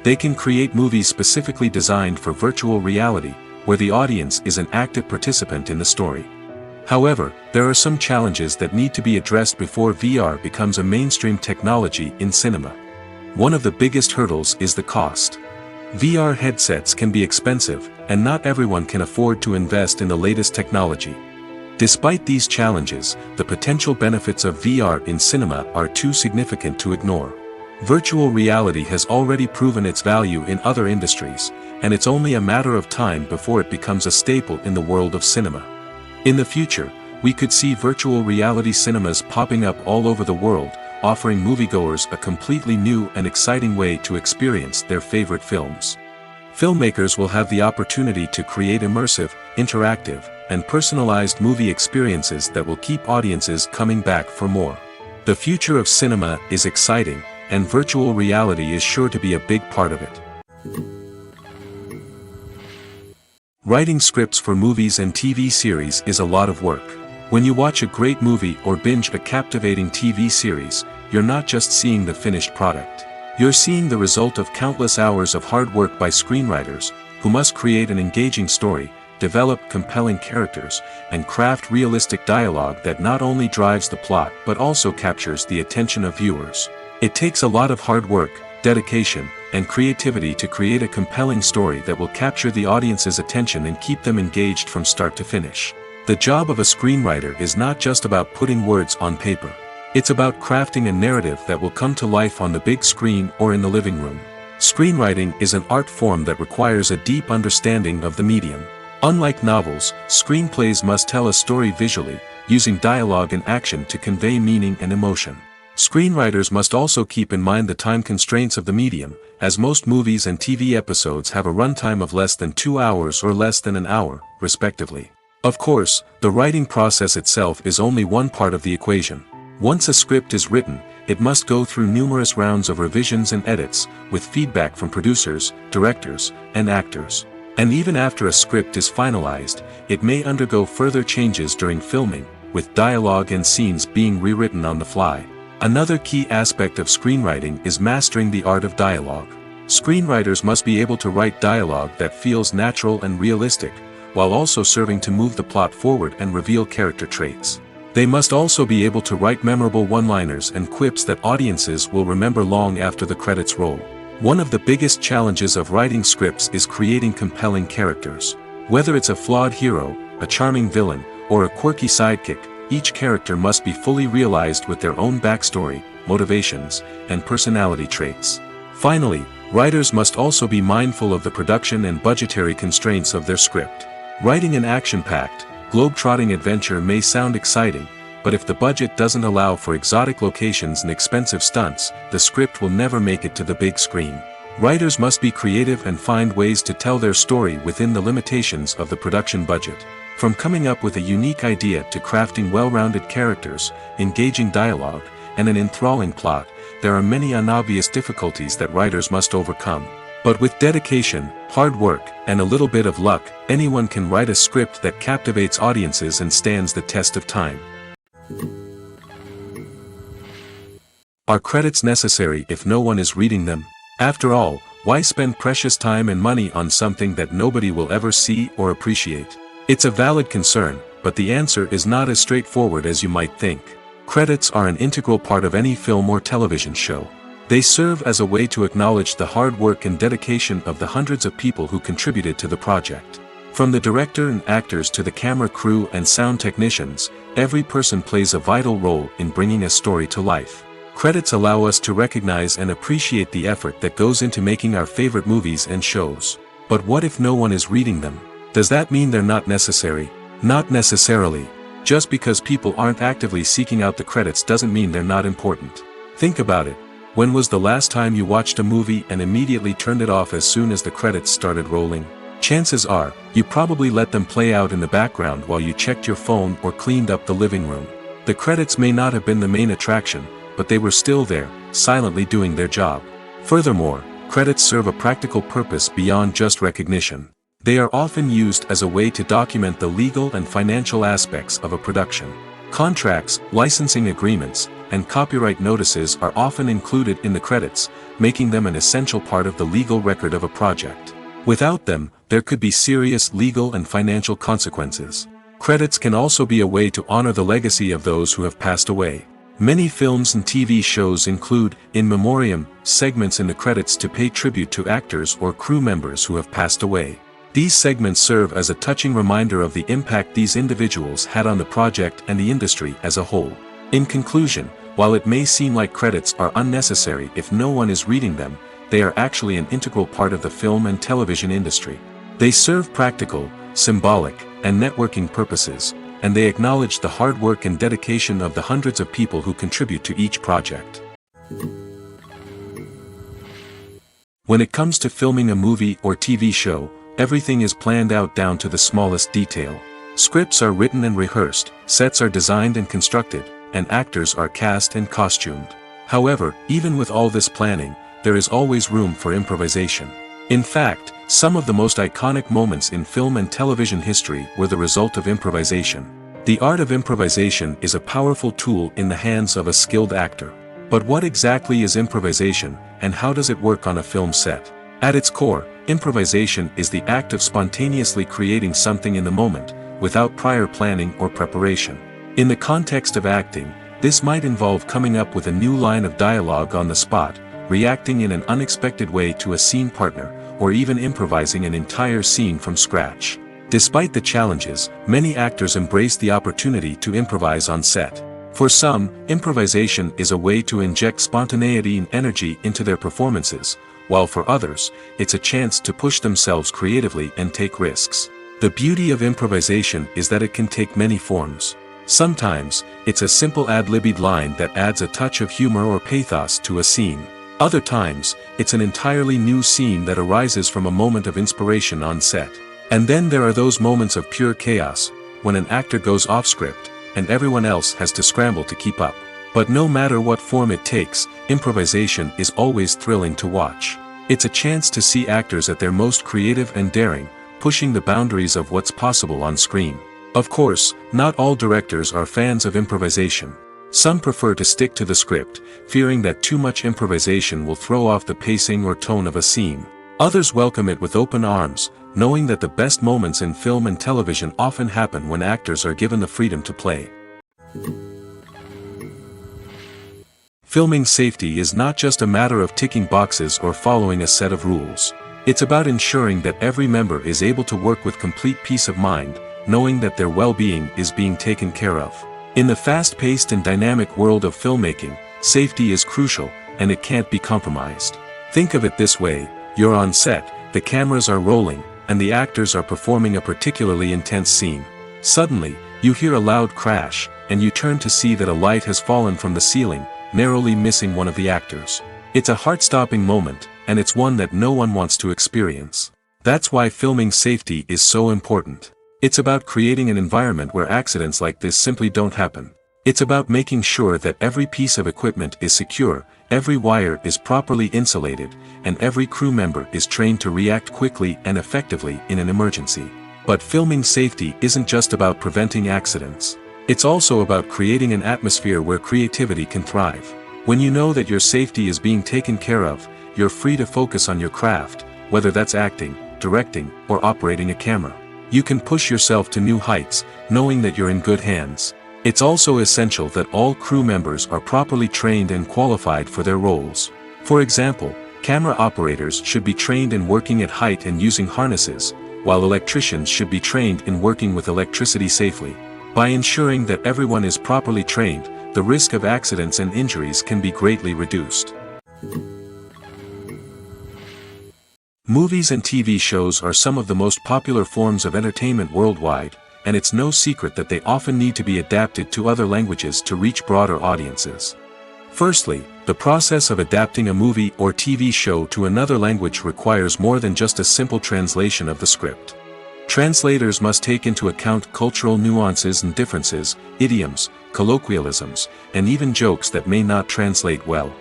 A: They can create movies specifically designed for virtual reality, where the audience is an active participant in the story. However, there are some challenges that need to be addressed before VR becomes a mainstream technology in cinema. One of the biggest hurdles is the cost. VR headsets can be expensive, and not everyone can afford to invest in the latest technology. Despite these challenges, the potential benefits of VR in cinema are too significant to ignore. Virtual reality has already proven its value in other industries, and it's only a matter of time before it becomes a staple in the world of cinema. In the future, we could see virtual reality cinemas popping up all over the world, offering moviegoers a completely new and exciting way to experience their favorite films. Filmmakers will have the opportunity to create immersive, interactive, and personalized movie experiences that will keep audiences coming back for more. The future of cinema is exciting, and virtual reality is sure to be a big part of it. Writing scripts for movies and TV series is a lot of work. When you watch a great movie or binge a captivating TV series, you're not just seeing the finished product. You're seeing the result of countless hours of hard work by screenwriters, who must create an engaging story, develop compelling characters, and craft realistic dialogue that not only drives the plot but also captures the attention of viewers. It takes a lot of hard work, dedication, and creativity to create a compelling story that will capture the audience's attention and keep them engaged from start to finish. The job of a screenwriter is not just about putting words on paper. It's about crafting a narrative that will come to life on the big screen or in the living room. Screenwriting is an art form that requires a deep understanding of the medium. Unlike novels, screenplays must tell a story visually, using dialogue and action to convey meaning and emotion. Screenwriters must also keep in mind the time constraints of the medium, as most movies and TV episodes have a runtime of less than 2 hours or less than an hour, respectively. Of course, the writing process itself is only one part of the equation. Once a script is written, it must go through numerous rounds of revisions and edits, with feedback from producers, directors, and actors. And even after a script is finalized, it may undergo further changes during filming, with dialogue and scenes being rewritten on the fly. Another key aspect of screenwriting is mastering the art of dialogue. Screenwriters must be able to write dialogue that feels natural and realistic, while also serving to move the plot forward and reveal character traits. They must also be able to write memorable one-liners and quips that audiences will remember long after the credits roll. One of the biggest challenges of writing scripts is creating compelling characters. Whether it's a flawed hero, a charming villain, or a quirky sidekick, each character must be fully realized with their own backstory, motivations, and personality traits. Finally, writers must also be mindful of the production and budgetary constraints of their script. Writing an action-packed, globe-trotting adventure may sound exciting, but if the budget doesn't allow for exotic locations and expensive stunts, the script will never make it to the big screen. Writers must be creative and find ways to tell their story within the limitations of the production budget. From coming up with a unique idea to crafting well-rounded characters, engaging dialogue, and an enthralling plot, there are many unobvious difficulties that writers must overcome. But with dedication, hard work, and a little bit of luck, anyone can write a script that captivates audiences and stands the test of time. Are credits necessary if no one is reading them? After all, why spend precious time and money on something that nobody will ever see or appreciate? It's a valid concern, but the answer is not as straightforward as you might think. Credits are an integral part of any film or television show. They serve as a way to acknowledge the hard work and dedication of the hundreds of people who contributed to the project. From the director and actors to the camera crew and sound technicians, every person plays a vital role in bringing a story to life. Credits allow us to recognize and appreciate the effort that goes into making our favorite movies and shows. But what if no one is reading them? Does that mean they're not necessary? Not necessarily. Just because people aren't actively seeking out the credits doesn't mean they're not important. Think about it. When was the last time you watched a movie and immediately turned it off as soon as the credits started rolling? Chances are, you probably let them play out in the background while you checked your phone or cleaned up the living room. The credits may not have been the main attraction, but they were still there, silently doing their job. Furthermore, credits serve a practical purpose beyond just recognition. They are often used as a way to document the legal and financial aspects of a production. Contracts, licensing agreements, and copyright notices are often included in the credits, making them an essential part of the legal record of a project. Without them, there could be serious legal and financial consequences. Credits can also be a way to honor the legacy of those who have passed away. Many films and TV shows include, in memoriam, segments in the credits to pay tribute to actors or crew members who have passed away. These segments serve as a touching reminder of the impact these individuals had on the project and the industry as a whole. In conclusion, while it may seem like credits are unnecessary if no one is reading them, they are actually an integral part of the film and television industry. They serve practical, symbolic, and networking purposes, and they acknowledge the hard work and dedication of the hundreds of people who contribute to each project. When it comes to filming a movie or TV show, everything is planned out down to the smallest detail. Scripts are written and rehearsed, sets are designed and constructed, and actors are cast and costumed. However, even with all this planning, there is always room for improvisation. In fact, some of the most iconic moments in film and television history were the result of improvisation. The art of improvisation is a powerful tool in the hands of a skilled actor. But what exactly is improvisation, and how does it work on a film set? At its core, improvisation is the act of spontaneously creating something in the moment, without prior planning or preparation. In the context of acting, this might involve coming up with a new line of dialogue on the spot, reacting in an unexpected way to a scene partner, or even improvising an entire scene from scratch. Despite the challenges, many actors embrace the opportunity to improvise on set. For some, improvisation is a way to inject spontaneity and energy into their performances, while for others, it's a chance to push themselves creatively and take risks. The beauty of improvisation is that it can take many forms. Sometimes, it's a simple ad-libbed line that adds a touch of humor or pathos to a scene. Other times, it's an entirely new scene that arises from a moment of inspiration on set. And then there are those moments of pure chaos, when an actor goes off script, and everyone else has to scramble to keep up. But no matter what form it takes, improvisation is always thrilling to watch. It's a chance to see actors at their most creative and daring, pushing the boundaries of what's possible on screen. Of course, not all directors are fans of improvisation. Some prefer to stick to the script, fearing that too much improvisation will throw off the pacing or tone of a scene. Others welcome it with open arms, knowing that the best moments in film and television often happen when actors are given the freedom to play. Filming safety is not just a matter of ticking boxes or following a set of rules. It's about ensuring that every member is able to work with complete peace of mind, knowing that their well-being is being taken care of. In the fast-paced and dynamic world of filmmaking, safety is crucial, and it can't be compromised. Think of it this way: you're on set, the cameras are rolling, and the actors are performing a particularly intense scene. Suddenly, you hear a loud crash, and you turn to see that a light has fallen from the ceiling, narrowly missing one of the actors. It's a heart-stopping moment, and it's one that no one wants to experience. That's why filming safety is so important. It's about creating an environment where accidents like this simply don't happen. It's about making sure that every piece of equipment is secure, every wire is properly insulated, and every crew member is trained to react quickly and effectively in an emergency. But filming safety isn't just about preventing accidents. It's also about creating an atmosphere where creativity can thrive. When you know that your safety is being taken care of, you're free to focus on your craft, whether that's acting, directing, or operating a camera. You can push yourself to new heights, knowing that you're in good hands. It's also essential that all crew members are properly trained and qualified for their roles. For example, camera operators should be trained in working at height and using harnesses, while electricians should be trained in working with electricity safely. By ensuring that everyone is properly trained, the risk of accidents and injuries can be greatly reduced. Movies and TV shows are some of the most popular forms of entertainment worldwide, and it's no secret that they often need to be adapted to other languages to reach broader audiences. Firstly, the process of adapting a movie or TV show to another language requires more than just a simple translation of the script. Translators must take into account cultural nuances and differences, idioms, colloquialisms, and even jokes that may not translate well.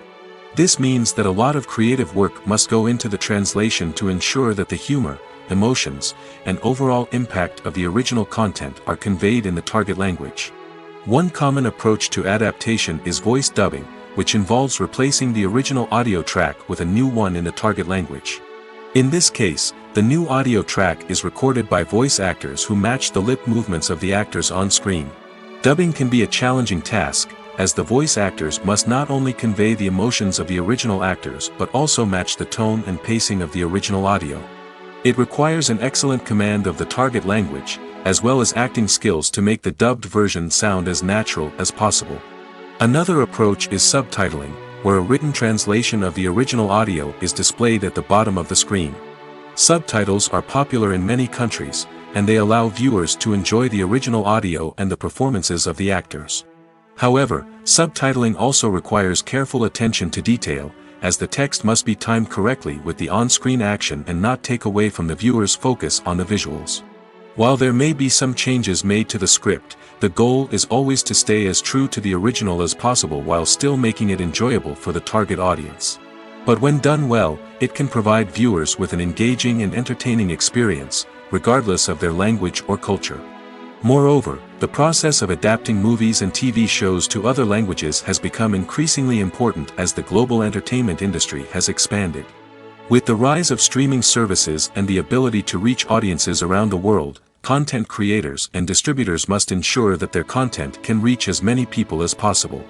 A: This means that a lot of creative work must go into the translation to ensure that the humor, emotions, and overall impact of the original content are conveyed in the target language. One common approach to adaptation is voice dubbing, which involves replacing the original audio track with a new one in the target language. In this case, the new audio track is recorded by voice actors who match the lip movements of the actors on screen. Dubbing can be a challenging task, as the voice actors must not only convey the emotions of the original actors but also match the tone and pacing of the original audio. It requires an excellent command of the target language, as well as acting skills to make the dubbed version sound as natural as possible. Another approach is subtitling, where a written translation of the original audio is displayed at the bottom of the screen. Subtitles are popular in many countries, and they allow viewers to enjoy the original audio and the performances of the actors. However, subtitling also requires careful attention to detail, as the text must be timed correctly with the on-screen action and not take away from the viewer's focus on the visuals. While there may be some changes made to the script, the goal is always to stay as true to the original as possible while still making it enjoyable for the target audience. But when done well, it can provide viewers with an engaging and entertaining experience, regardless of their language or culture. Moreover, the process of adapting movies and TV shows to other languages has become increasingly important as the global entertainment industry has expanded. With the rise of streaming services and the ability to reach audiences around the world, content creators and distributors must ensure that their content can reach as many people as possible.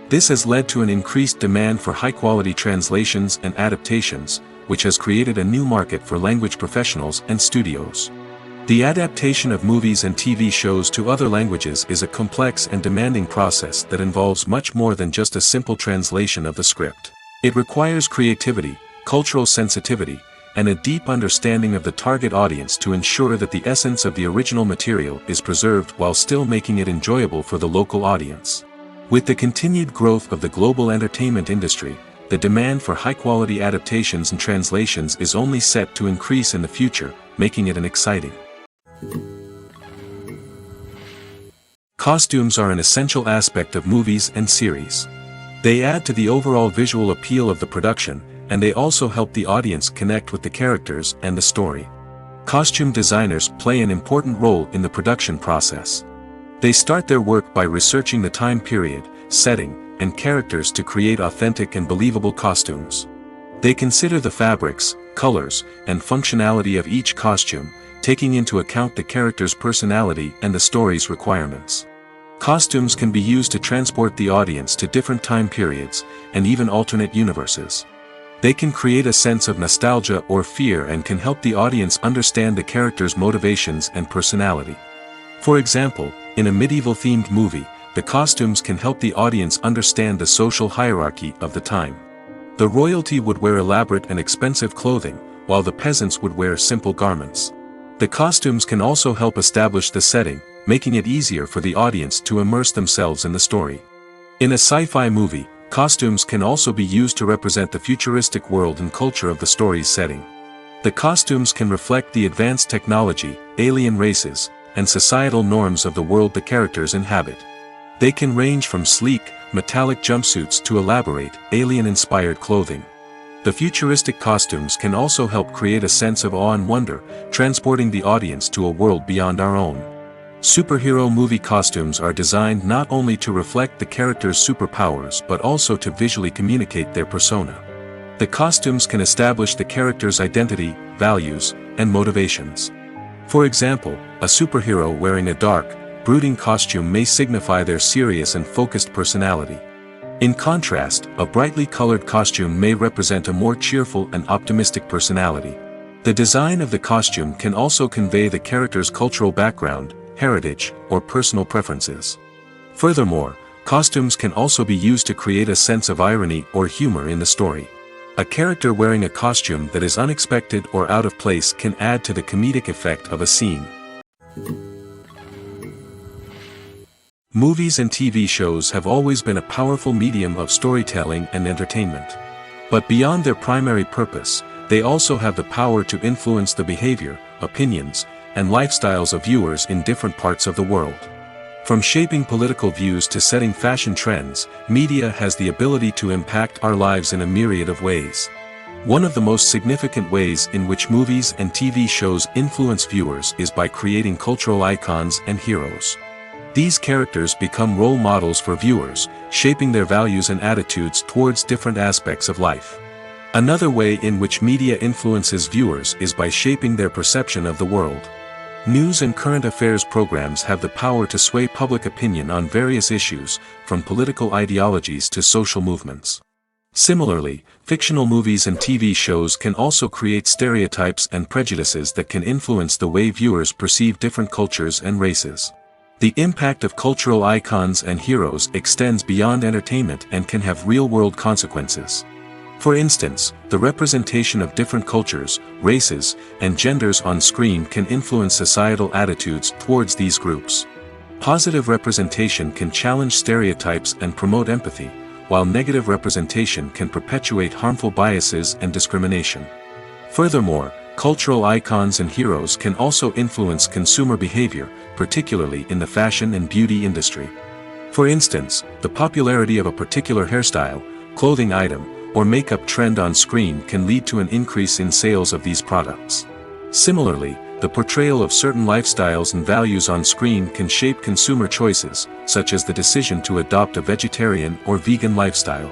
A: This has led to an increased demand for high-quality translations and adaptations, which has created a new market for language professionals and studios. The adaptation of movies and TV shows to other languages is a complex and demanding process that involves much more than just a simple translation of the script. It requires creativity, cultural sensitivity, and a deep understanding of the target audience to ensure that the essence of the original material is preserved while still making it enjoyable for the local audience. With the continued growth of the global entertainment industry, the demand for high-quality adaptations and translations is only set to increase in the future, making it an exciting. Costumes are an essential aspect of movies and series. They add to the overall visual appeal of the production, and they also help the audience connect with the characters and the story. Costume designers play an important role in the production process. They start their work by researching the time period, setting, and characters to create authentic and believable costumes. They consider the fabrics, colors, and functionality of each costume, taking into account the character's personality and the story's requirements. Costumes can be used to transport the audience to different time periods, and even alternate universes. They can create a sense of nostalgia or fear and can help the audience understand the character's motivations and personality. For example, in a medieval-themed movie, the costumes can help the audience understand the social hierarchy of the time. The royalty would wear elaborate and expensive clothing, while the peasants would wear simple garments. The costumes can also help establish the setting, making it easier for the audience to immerse themselves in the story. In a sci-fi movie, costumes can also be used to represent the futuristic world and culture of the story's setting. The costumes can reflect the advanced technology, alien races, and societal norms of the world the characters inhabit. They can range from sleek, metallic jumpsuits to elaborate, alien-inspired clothing. The futuristic costumes can also help create a sense of awe and wonder, transporting the audience to a world beyond our own. Superhero movie costumes are designed not only to reflect the character's superpowers but also to visually communicate their persona. The costumes can establish the character's identity, values, and motivations. For example, a superhero wearing a dark, brooding costume may signify their serious and focused personality. In contrast, a brightly colored costume may represent a more cheerful and optimistic personality. The design of the costume can also convey the character's cultural background, heritage, or personal preferences. Furthermore, costumes can also be used to create a sense of irony or humor in the story. A character wearing a costume that is unexpected or out of place can add to the comedic effect of a scene. Movies and TV shows have always been a powerful medium of storytelling and entertainment. But beyond their primary purpose, they also have the power to influence the behavior, opinions, and lifestyles of viewers in different parts of the world. From shaping political views to setting fashion trends, media has the ability to impact our lives in a myriad of ways. One of the most significant ways in which movies and TV shows influence viewers is by creating cultural icons and heroes. These characters become role models for viewers, shaping their values and attitudes towards different aspects of life. Another way in which media influences viewers is by shaping their perception of the world. News and current affairs programs have the power to sway public opinion on various issues, from political ideologies to social movements. Similarly, fictional movies and TV shows can also create stereotypes and prejudices that can influence the way viewers perceive different cultures and races. The impact of cultural icons and heroes extends beyond entertainment and can have real-world consequences. For instance, the representation of different cultures, races, and genders on screen can influence societal attitudes towards these groups. Positive representation can challenge stereotypes and promote empathy, while negative representation can perpetuate harmful biases and discrimination. Furthermore, cultural icons and heroes can also influence consumer behavior, particularly in the fashion and beauty industry. For instance, the popularity of a particular hairstyle, clothing item, or makeup trend on screen can lead to an increase in sales of these products. Similarly, the portrayal of certain lifestyles and values on screen can shape consumer choices, such as the decision to adopt a vegetarian or vegan lifestyle.